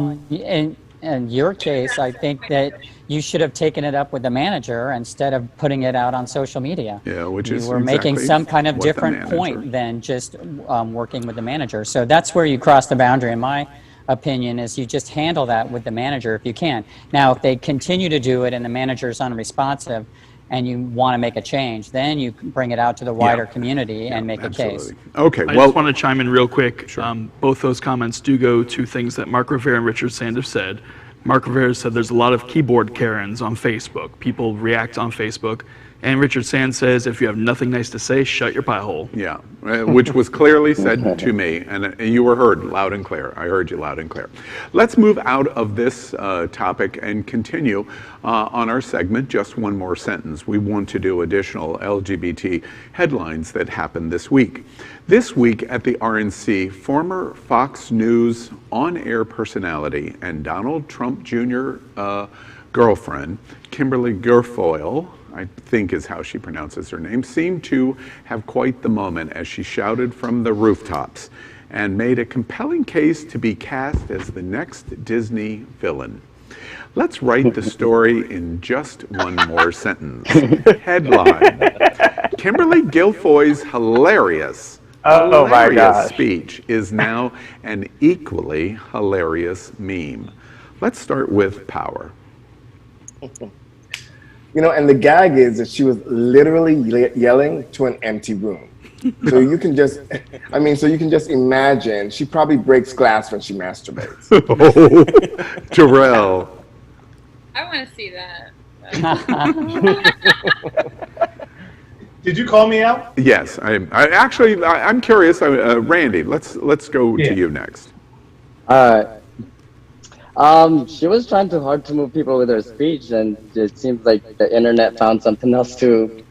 in your case, I think that you should have taken it up with the manager instead of putting it out on social media. Yeah, which is you were making some kind of different point than just working with the manager. So that's where you cross the boundary, in my opinion, is you just handle that with the manager if you can. Now, if they continue to do it and the manager is unresponsive and you want to make a change, then you bring it out to the wider community and make a case. Okay, I just want to chime in real quick. Sure. Both those comments do go to things that Mark Rivera and Richard Sanders said. Mark Rivera said there's a lot of keyboard Karens on Facebook. People react on Facebook. And Richard Sand says, if you have nothing nice to say, shut your pie hole. Yeah, which was clearly said to me, and you were heard loud and clear. I heard you loud and clear. Let's move out of this topic and continue on our segment, Just One More Sentence. We want to do additional LGBT headlines that happened this week. This week at the RNC, former Fox News on-air personality and Donald Trump Jr. Girlfriend, Kimberly Guilfoyle, I think is how she pronounces her name, seemed to have quite the moment as she shouted from the rooftops and made a compelling case to be cast as the next Disney villain. Let's write the story in just one more sentence. Headline: Kimberly Guilfoyle's hilarious speech is now an equally hilarious meme. Let's start with Power. And the gag is that she was literally yelling to an empty room. So you can just, imagine, she probably breaks glass when she masturbates. Jarrell. I want to see that. Did you call me out? Yes, I'm curious. Randy, let's go to you next. She was trying too hard to move people with her speech, and it seems like the internet found something else to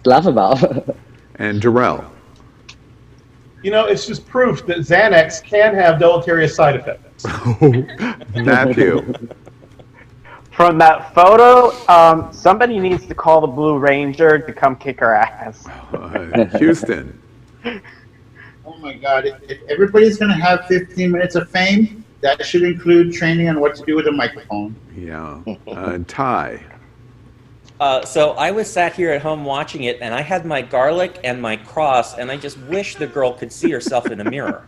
laugh about. And Jarrell. It's just proof that Xanax can have deleterious side effects. Matthew. From that photo, somebody needs to call the Blue Ranger to come kick her ass. Houston. Oh my God! If everybody's gonna have 15 minutes of fame, that should include training on what to do with a microphone. Yeah. Ty. So I was sat here at home watching it, and I had my garlic and my cross, and I just wish the girl could see herself in a mirror.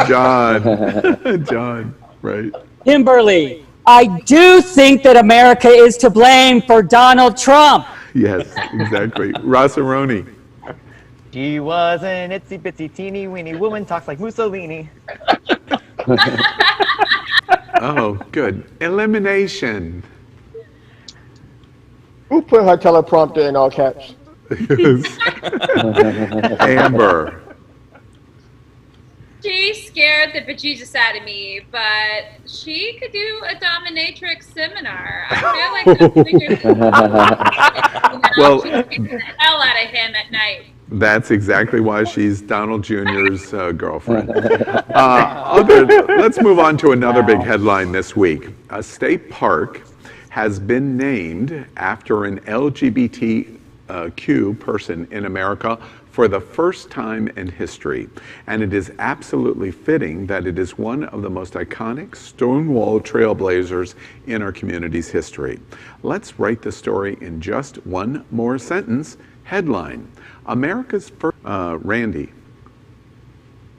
John. John, right. Kimberly, I do think that America is to blame for Donald Trump. Yes, exactly. Rossaroni. She was an itsy bitsy teeny weeny woman, talks like Mussolini. Oh, good. Elimination. Who put her teleprompter in all caps? Amber. She scared the bejesus out of me, but she could do a dominatrix seminar. I feel like Well, she could beat the hell out of him at night. That's exactly why she's Donald Jr.'s girlfriend. Let's move on to another big headline this week. A state park has been named after an LGBTQ person in America for the first time in history. And it is absolutely fitting that it is one of the most iconic Stonewall trailblazers in our community's history. Let's write the story in just one more sentence. Headline, America's first, Randy.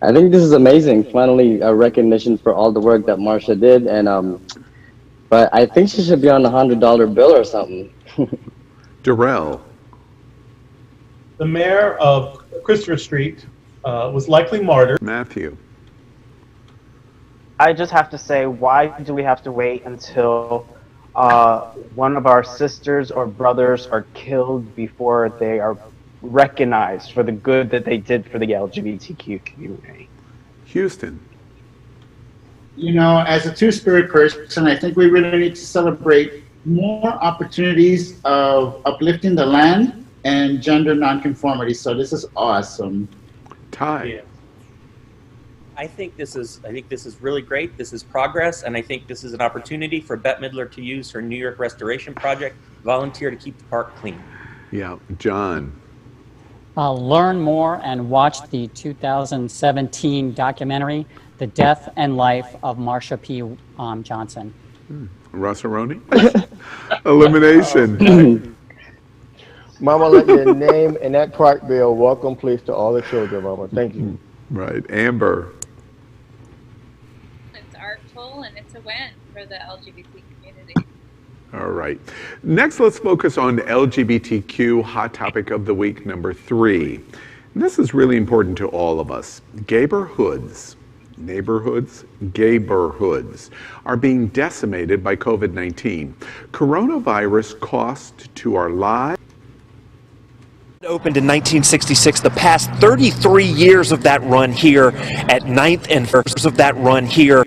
I think this is amazing. Finally, a recognition for all the work that Marsha did, and but I think she should be on a $100 bill or something. Darrell. The mayor of Christopher Street was likely martyred. Matthew. I just have to say, why do we have to wait until one of our sisters or brothers are killed before they are recognized for the good that they did for the LGBTQ community? Houston. You know, as a two-spirit person, I think we really need to celebrate more opportunities of uplifting the land and gender nonconformity. So this is awesome. Ty. Yeah. I think this is really great. This is progress, and I think this is an opportunity for Bette Midler to use her New York Restoration Project, volunteer to keep the park clean. Yeah, John. Learn more and watch the 2017 documentary, The Death and Life of Marsha P. Johnson. Rossaroni. Elimination. Mama, let your name in that park bill welcome please to all the children, Mama. Thank you. Right. Amber. It's artful and it's a win for the LGBT community. All right. Next, let's focus on LGBTQ hot topic of the week number 3. And this is really important to all of us. Neighborhoods are being decimated by COVID-19. Coronavirus cost to our lives. Opened in 1966, the past 33 years of that run here at 9th and 1st of that run here.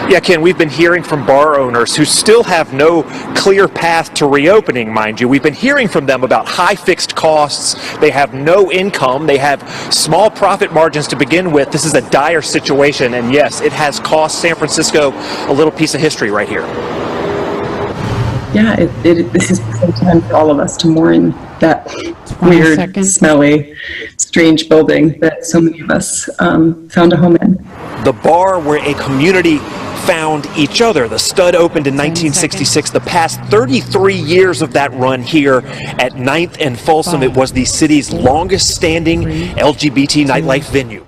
Yeah, Ken, we've been hearing from bar owners who still have no clear path to reopening, mind you. We've been hearing from them about high fixed costs. They have no income. They have small profit margins to begin with. This is a dire situation, and yes, it has cost San Francisco a little piece of history right here. Yeah, this is the time for all of us to mourn that weird, smelly, strange building that so many of us found a home in. The bar where a community found each other. The Stud opened in 1966. The past 33 years of that run here at 9th and Folsom, it was the city's longest standing LGBT nightlife venue.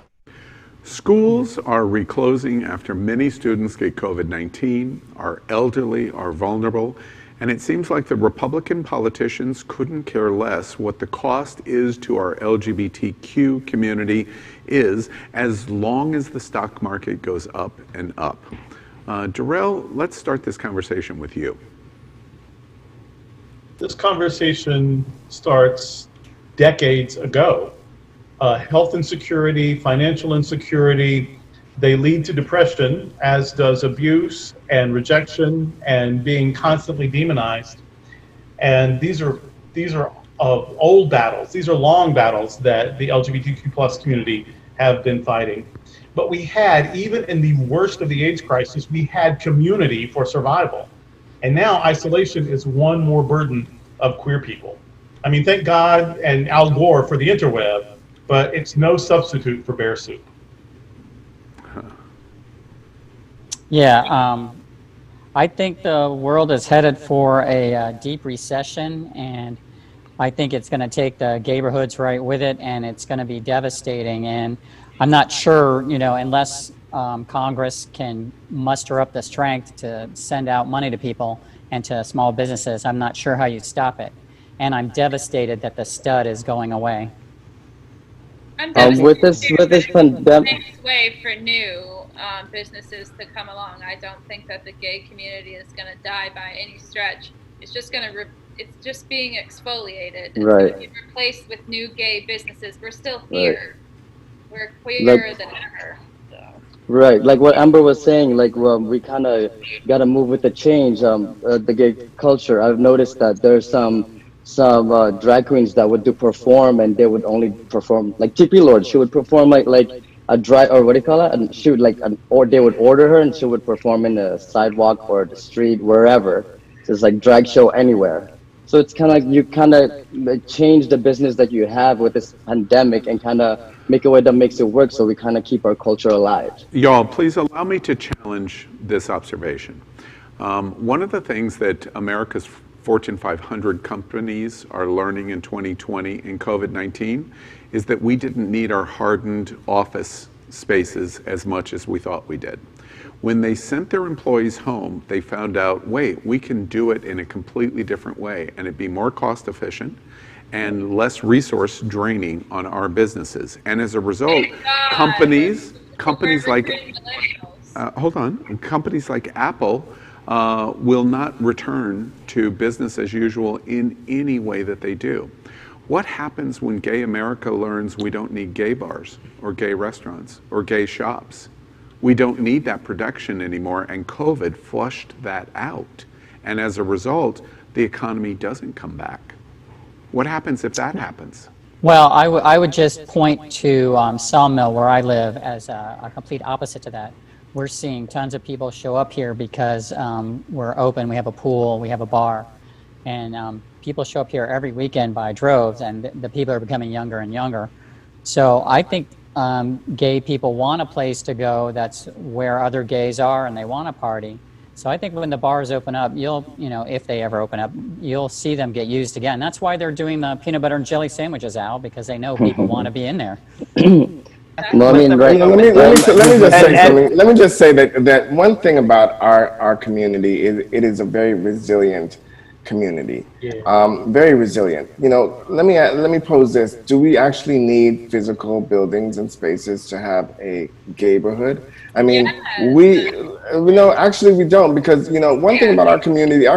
Schools are reclosing after many students get COVID-19, our elderly are vulnerable, and it seems like the Republican politicians couldn't care less what the cost is to our LGBTQ community is, as long as the stock market goes up and up. Darrell, let's start this conversation with you. This conversation starts decades ago. Health insecurity, financial insecurity, they lead to depression, as does abuse and rejection and being constantly demonized. And these are old battles. These are long battles that the LGBTQ plus community have been fighting. But we had, even in the worst of the AIDS crisis, we had community for survival. And now isolation is one more burden of queer people. I mean, thank God and Al Gore for the interweb, but it's no substitute for bear soup. Yeah, I think the world is headed for a deep recession, and I think it's going to take the neighborhoods right with it, and it's going to be devastating. And I'm not sure, unless Congress can muster up the strength to send out money to people and to small businesses, I'm not sure how you stop it. And I'm devastated that the stud is going away. With this pandemic. Next way for new businesses to come along. I don't think that the gay community is going to die by any stretch. It's just going to it's just being exfoliated. It's Right. going to be replaced with new gay businesses. We're still here. We're queerer Like- than ever. Right, like what Amber was saying, like we kind of got to move with the change. The gay culture. I've noticed that there's some drag queens that would perform, and they would only perform like TP Lord. She would perform like a drag, or what do you call it? And she would or they would order her, and she would perform in the sidewalk or the street, wherever. So it's like drag show anywhere. So it's kind of like you kind of change the business that you have with this pandemic and kind of make a way that makes it work, so we kind of keep our culture alive. Y'all, please allow me to challenge this observation. One of the things that America's Fortune 500 companies are learning in 2020 in COVID-19 is that we didn't need our hardened office spaces as much as we thought we did. When they sent their employees home, they found out, wait, we can do it in a completely different way, and it'd be more cost efficient and less resource draining on our businesses. And as a result, companies like companies like Apple will not return to business as usual in any way that they do. What happens when gay America learns we don't need gay bars or gay restaurants or gay shops? We don't need that protection anymore, and COVID flushed that out. And as a result, the economy doesn't come back. What happens if that happens? Well, I would just point to Sawmill, where I live, as a complete opposite to that. We're seeing tons of people show up here because we're open, we have a pool, we have a bar. And people show up here every weekend by droves, and the people are becoming younger and younger. So I think gay people want a place to go that's where other gays are, and they want to party. So I think when the bars open up, if they ever open up, you'll see them get used again. That's why they're doing the peanut butter and jelly sandwiches, Al, because they know people want to be in there. Well, I mean, right. Let me just say something. Let me just say that one thing about our community is it is a very resilient community. Very resilient. Let me pose this: do we actually need physical buildings and spaces to have a gayborhood? I mean, actually we don't, because one thing about our community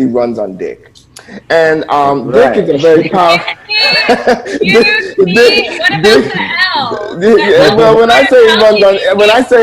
runs on dick. And Dick is a very powerful. Well, when I say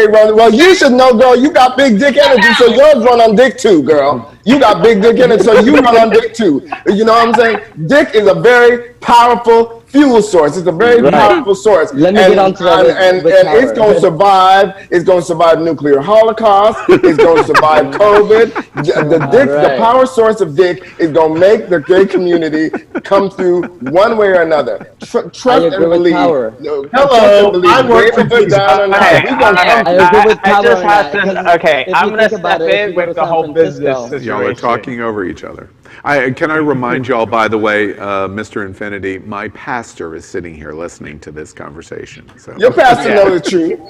it runs, well, you should know, girl. You got big dick energy, so yours run on dick too, girl. You got big dick energy, so you run on dick too. You know what I'm saying? Dick is a very powerful fuel source. It's a very powerful source. Let me get onto that. And it's going to survive. It's going to survive nuclear holocaust. It's going to survive COVID. The power source of dick is going to make the gay community come through one way or another. Trust and believe. Hello, I work for Put down and out. We gonna come I agree with power. Okay, I'm going to step in with the whole business situation. Y'all are talking over each other. Can I remind y'all, by the way, Mr. Infinity, my pastor is sitting here listening to this conversation. So. Your pastor knows the truth.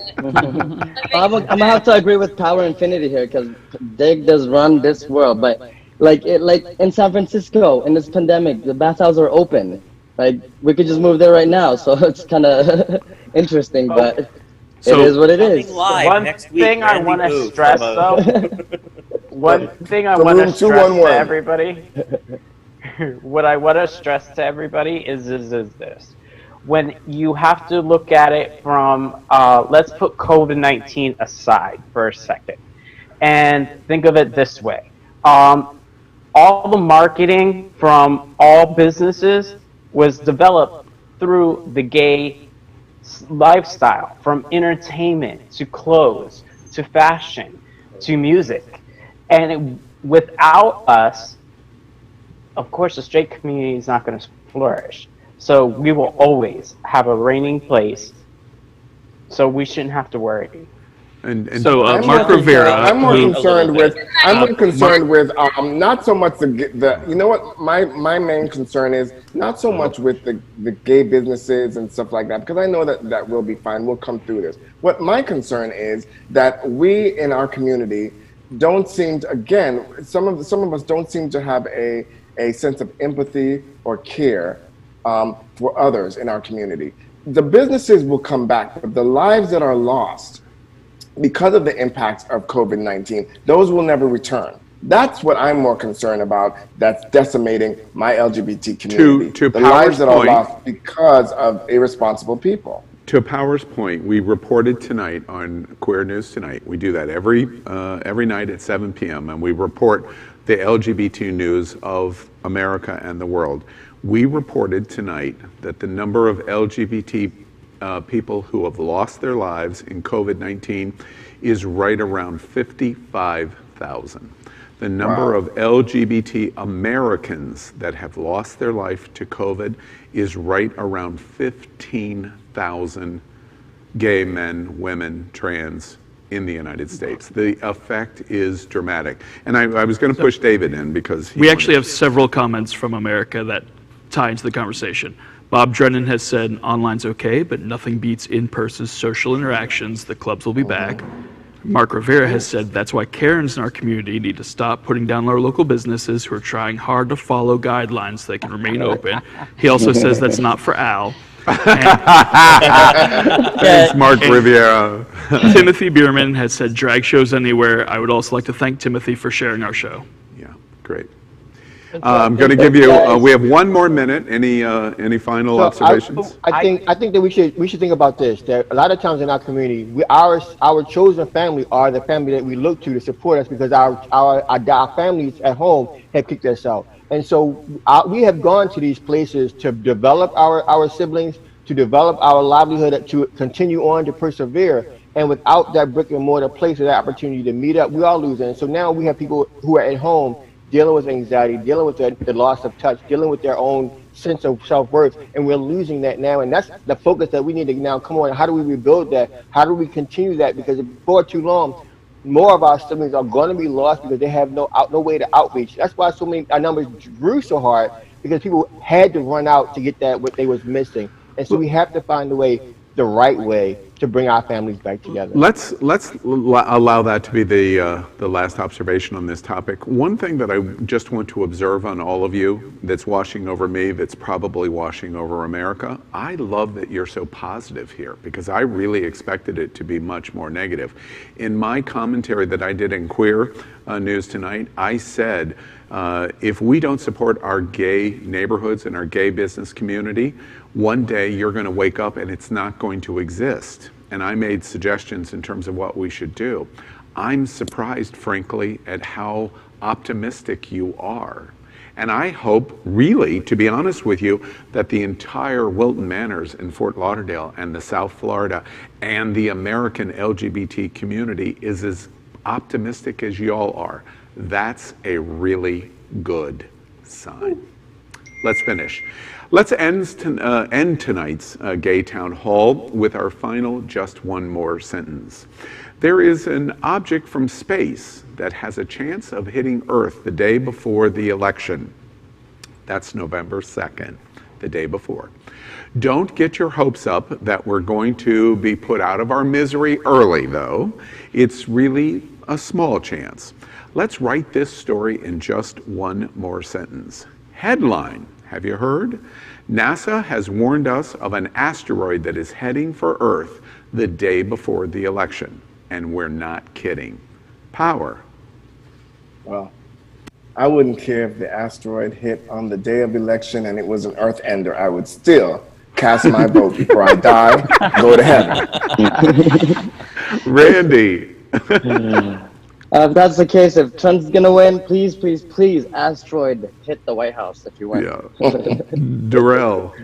I'm gonna have to agree with Power Infinity here, because Dick does run this world. But like in San Francisco, in this pandemic, the bathhouses are open. Like we could just move there right now. So it's kind of interesting, but it is what it is. One thing I want to stress, though. One thing I want to stress to everybody, what I want to stress to everybody is this. When you have to look at it from, let's put COVID-19 aside for a second, and think of it this way. All the marketing from all businesses was developed through the gay lifestyle, from entertainment to clothes to fashion to music. And without us, of course, the straight community is not going to flourish. So we will always have a reigning place. So we shouldn't have to worry. And So I'm Mark more Rivera, I'm more who- concerned with. I'm more concerned Mark- with not so much the. You know what? My main concern is not so much with the gay businesses and stuff like that, because I know that will be fine. We'll come through this. What my concern is that we in our community don't seem to, again, some of us don't seem to have a sense of empathy or care for others in our community. The businesses will come back, but the lives that are lost because of the impacts of COVID-19, those will never return. That's what I'm more concerned about. That's decimating my LGBT community. To the lives Power's that are point, lost because of irresponsible people. To Power's point, we reported tonight on Queer News Tonight. We do that every night at 7 p.m. and we report the LGBT news of America and the world. We reported tonight that the number of LGBT people who have lost their lives in COVID-19 is right around 55,000. The number of LGBT Americans that have lost their life to COVID is right around 15,000 gay men, women, trans in the United States. The effect is dramatic. And I was going to push David in because we actually have several comments from America that tie into the conversation. Bob Drennan has said online's okay, but nothing beats in-person social interactions. The clubs will be back. Mark Rivera has said that's why Karens in our community need to stop putting down our local businesses who are trying hard to follow guidelines so they can remain open. He also says that's not for Al. Thanks, Mark Rivera. Timothy Bierman has said drag shows anywhere. I would also like to thank Timothy for sharing our show. Yeah, great. I'm going to give you. We have one more minute. Any final observations? I think that we should think about this. That a lot of times in our community, our chosen family are the family that we look to support us because our families at home have kicked us out, and so we have gone to these places to develop our siblings, to develop our livelihood, to continue on to persevere. And without that brick and mortar place or that opportunity to meet up, we are losing. And so now we have people who are at home dealing with anxiety, dealing with the loss of touch, dealing with their own sense of self-worth, and we're losing that now. And that's the focus that we need to now come on. How do we rebuild that? How do we continue that? Because before too long, more of our siblings are going to be lost because they have no way to outreach. That's why our numbers grew so hard, because people had to run out to get that what they was missing. And so we have to find the right way to bring our families back together. Let's allow that to be the last observation on this topic. One thing that I just want to observe on all of you that's washing over me, that's probably washing over America, I love that you're so positive here because I really expected it to be much more negative. In my commentary that I did in Queer News Tonight, I said, if we don't support our gay neighborhoods and our gay business community, one day you're going to wake up and it's not going to exist. And I made suggestions in terms of what we should do. I'm surprised, frankly, at how optimistic you are. And I hope, really, to be honest with you, that the entire Wilton Manors in Fort Lauderdale and the South Florida and the American LGBT community is as optimistic as y'all are. That's a really good sign. Let's finish. Let's end tonight's Gay Town Hall with our final just one more sentence. There is an object from space that has a chance of hitting Earth the day before the election. That's November 2nd, the day before. Don't get your hopes up that we're going to be put out of our misery early, though. It's really a small chance. Let's write this story in just one more sentence. Headline, have you heard? NASA has warned us of an asteroid that is heading for Earth the day before the election. And we're not kidding. Power. Well, I wouldn't care if the asteroid hit on the day of election and it was an earth ender. I would still cast my vote before I die, go to heaven. Randy. If that's the case, if Trump's gonna win, please, please, please, asteroid hit the White House if you win. Yeah. Darrell.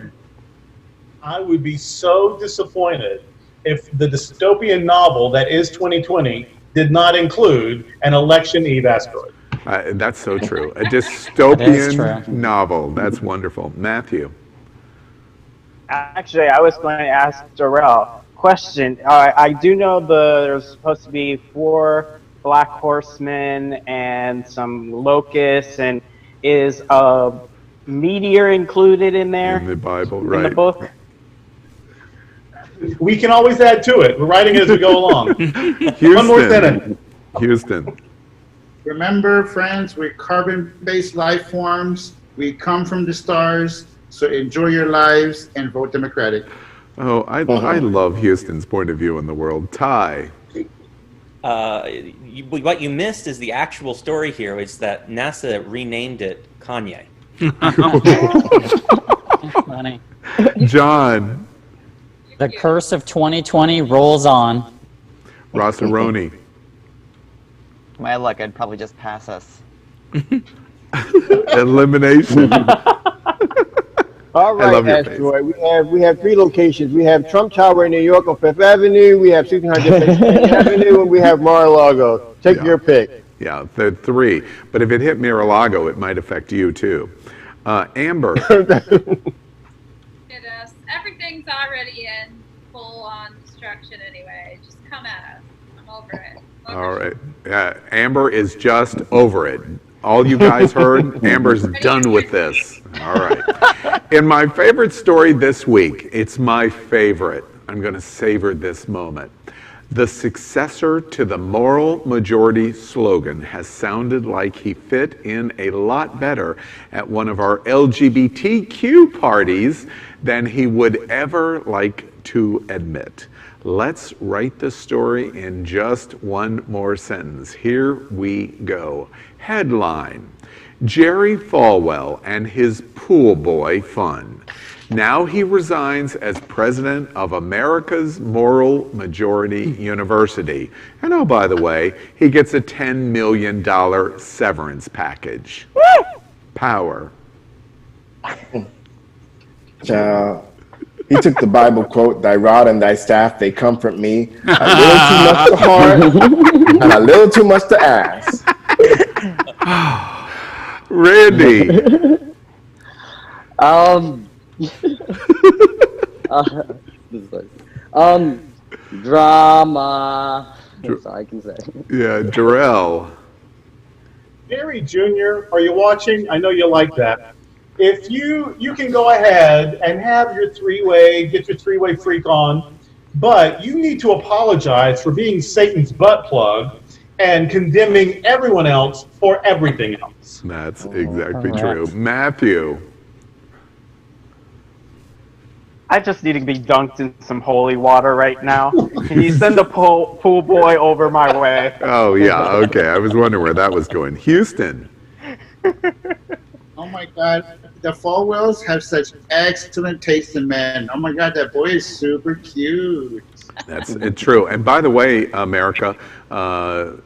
I would be so disappointed if the dystopian novel that is 2020 did not include an election eve asteroid. That's so true. A dystopian novel. That's wonderful. Matthew. Actually, I was going to ask Darrell, Question. I do know there's supposed to be 4 black horsemen and some locusts, and is a meteor included in there? In the Bible, In right. the book? We can always add to it. We're writing as we go along. Houston. One more sentence. Houston. Remember, friends, we're carbon-based life forms. We come from the stars. So enjoy your lives and vote Democratic. Oh, I love Houston's point of view in the world. Ty. What you missed is the actual story here is that NASA renamed it Kanye. Funny. John. The curse of 2020 rolls on. Rossaroni. My luck, I'd probably just pass us. Elimination. All I love right, your Asteroid. We have 3 locations. We have Trump Tower in New York on 5th Avenue. We have 1600 Pennsylvania Avenue, and we have Mar-a-Lago. Take your pick. Yeah, the 3. But if it hit Mar-a-Lago, it might affect you too. Amber. Everything's already in full-on destruction anyway. Just come at us. I'm over it. All right. Amber is just over it. All you guys heard, Amber's done with this. All right. In my favorite story this week, it's my favorite. I'm going to savor this moment. The successor to the moral majority slogan has sounded like he fit in a lot better at one of our LGBTQ parties than he would ever like to admit. Let's write the story in just one more sentence. Here we go. Headline: Jerry Falwell and his pool boy fun. Now he resigns as president of America's Moral Majority University. And oh, by the way, he gets a $10 million severance package. Power. He took the Bible quote, "Thy rod and thy staff, they comfort me." A little too much to heart and a little too much to ask. Randy. Drama. That's all I can say. Yeah, Darrell. Jerry Jr., are you watching? I know you like that. If you can go ahead and have your get your three-way freak on, but you need to apologize for being Satan's butt plug and condemning everyone else for everything else. That's exactly true. Matthew. I just need to be dunked in some holy water right now. Can you send a pool boy over my way? Oh, yeah, okay. I was wondering where that was going. Houston. Oh my God, the Falwells have such excellent taste in men. Oh my God, that boy is super cute. That's true. And by the way, America,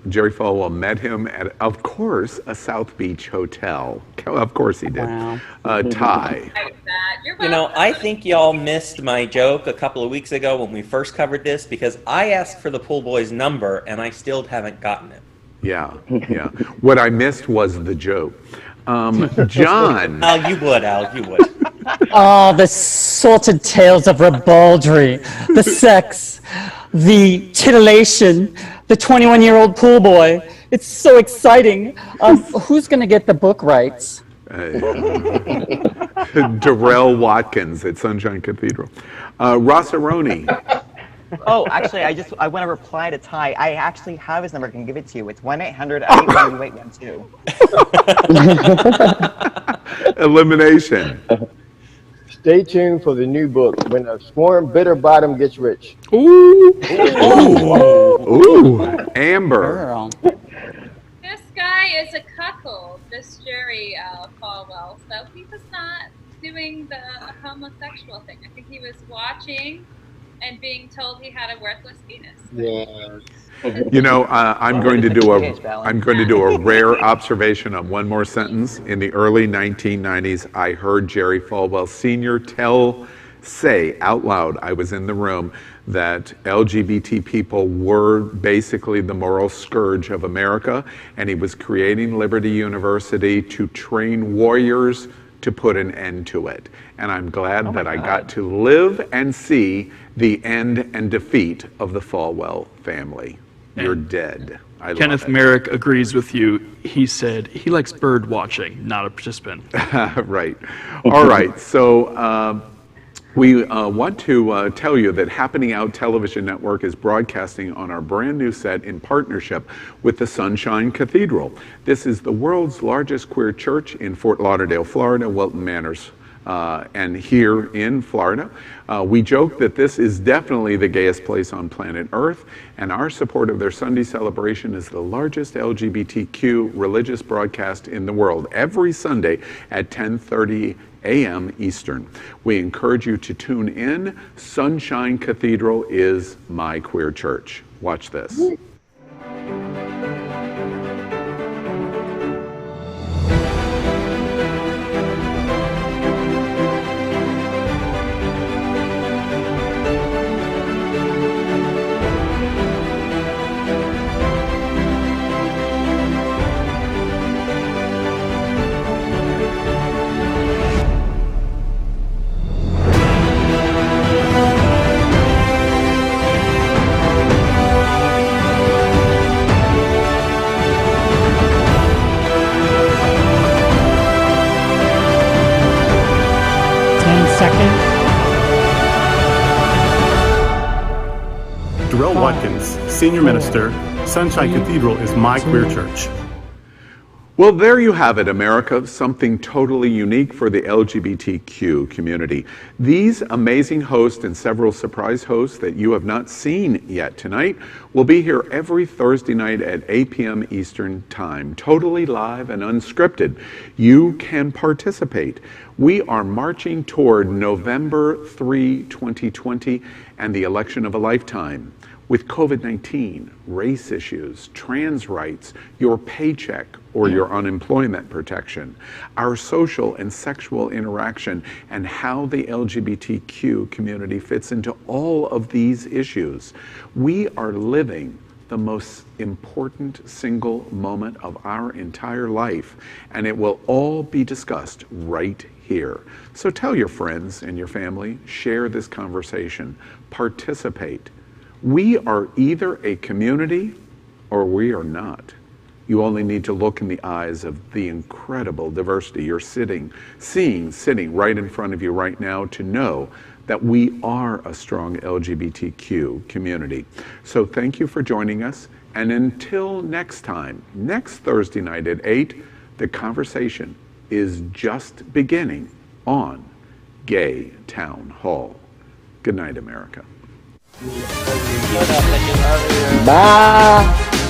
Jerry Falwell met him at, of course, a South Beach hotel. Of course he did. Wow. Ty. You know, I think y'all missed my joke a couple of weeks ago when we first covered this because I asked for the pool boy's number and I still haven't gotten it. Yeah, yeah. What I missed was the joke. John. Al, you would. Oh, the salted tales of ribaldry, the sex, the titillation, the 21-year-old pool boy. It's so exciting. Who's going to get the book rights? Darrell Watkins at Sunshine Cathedral. Rossaroni. Oh, actually, I want to reply to Ty. I actually have his number. I can give it to you. It's 1-800-818-12. Elimination. Stay tuned for the new book, When a Sworn Bitter Bottom Gets Rich. Ooh. Ooh. Amber. Girl. This guy is a cuckold, this Jerry Falwell. So he was not doing the homosexual thing. I think he was watching and being told he had a worthless penis. Yes. You know, I'm going to do a rare observation on one more sentence. In the early 1990s, I heard Jerry Falwell Sr. say out loud, I was in the room, that LGBT people were basically the moral scourge of America, and he was creating Liberty University to train warriors to put an end to it. And I'm glad that I got to live and see the end and defeat of the Falwell family. You're dead. I Kenneth love it. Merrick agrees with you. He said he likes bird watching, not a participant. Right. All right. So we want to tell you that Happening Out Television Network is broadcasting on our brand new set in partnership with the Sunshine Cathedral. This is the world's largest queer church in Fort Lauderdale, Florida, Wilton Manors. And here in Florida, we joke that this is definitely the gayest place on planet Earth, and our support of their Sunday celebration is the largest LGBTQ religious broadcast in the world, every Sunday at 10:30 a.m. Eastern. We encourage you to tune in. Sunshine Cathedral is my queer church. Watch this. Darrell Watkins, Senior Minister, Sunshine Cathedral is my queer church. Well, there you have it, America, something totally unique for the LGBTQ community. These amazing hosts and several surprise hosts that you have not seen yet tonight will be here every Thursday night at 8 p.m. Eastern Time, totally live and unscripted. You can participate. We are marching toward November 3, 2020 and the election of a lifetime. With COVID-19, race issues, trans rights, your paycheck or your unemployment protection, our social and sexual interaction, and how the LGBTQ community fits into all of these issues. We are living the most important single moment of our entire life, and it will all be discussed right here. So tell your friends and your family, share this conversation, participate. We are either a community or we are not. You only need to look in the eyes of the incredible diversity you're sitting right in front of you right now to know that we are a strong LGBTQ community. So thank you for joining us. And until next time, next Thursday night at 8, the conversation is just beginning on Gay Town Hall. Good night, America. Bye.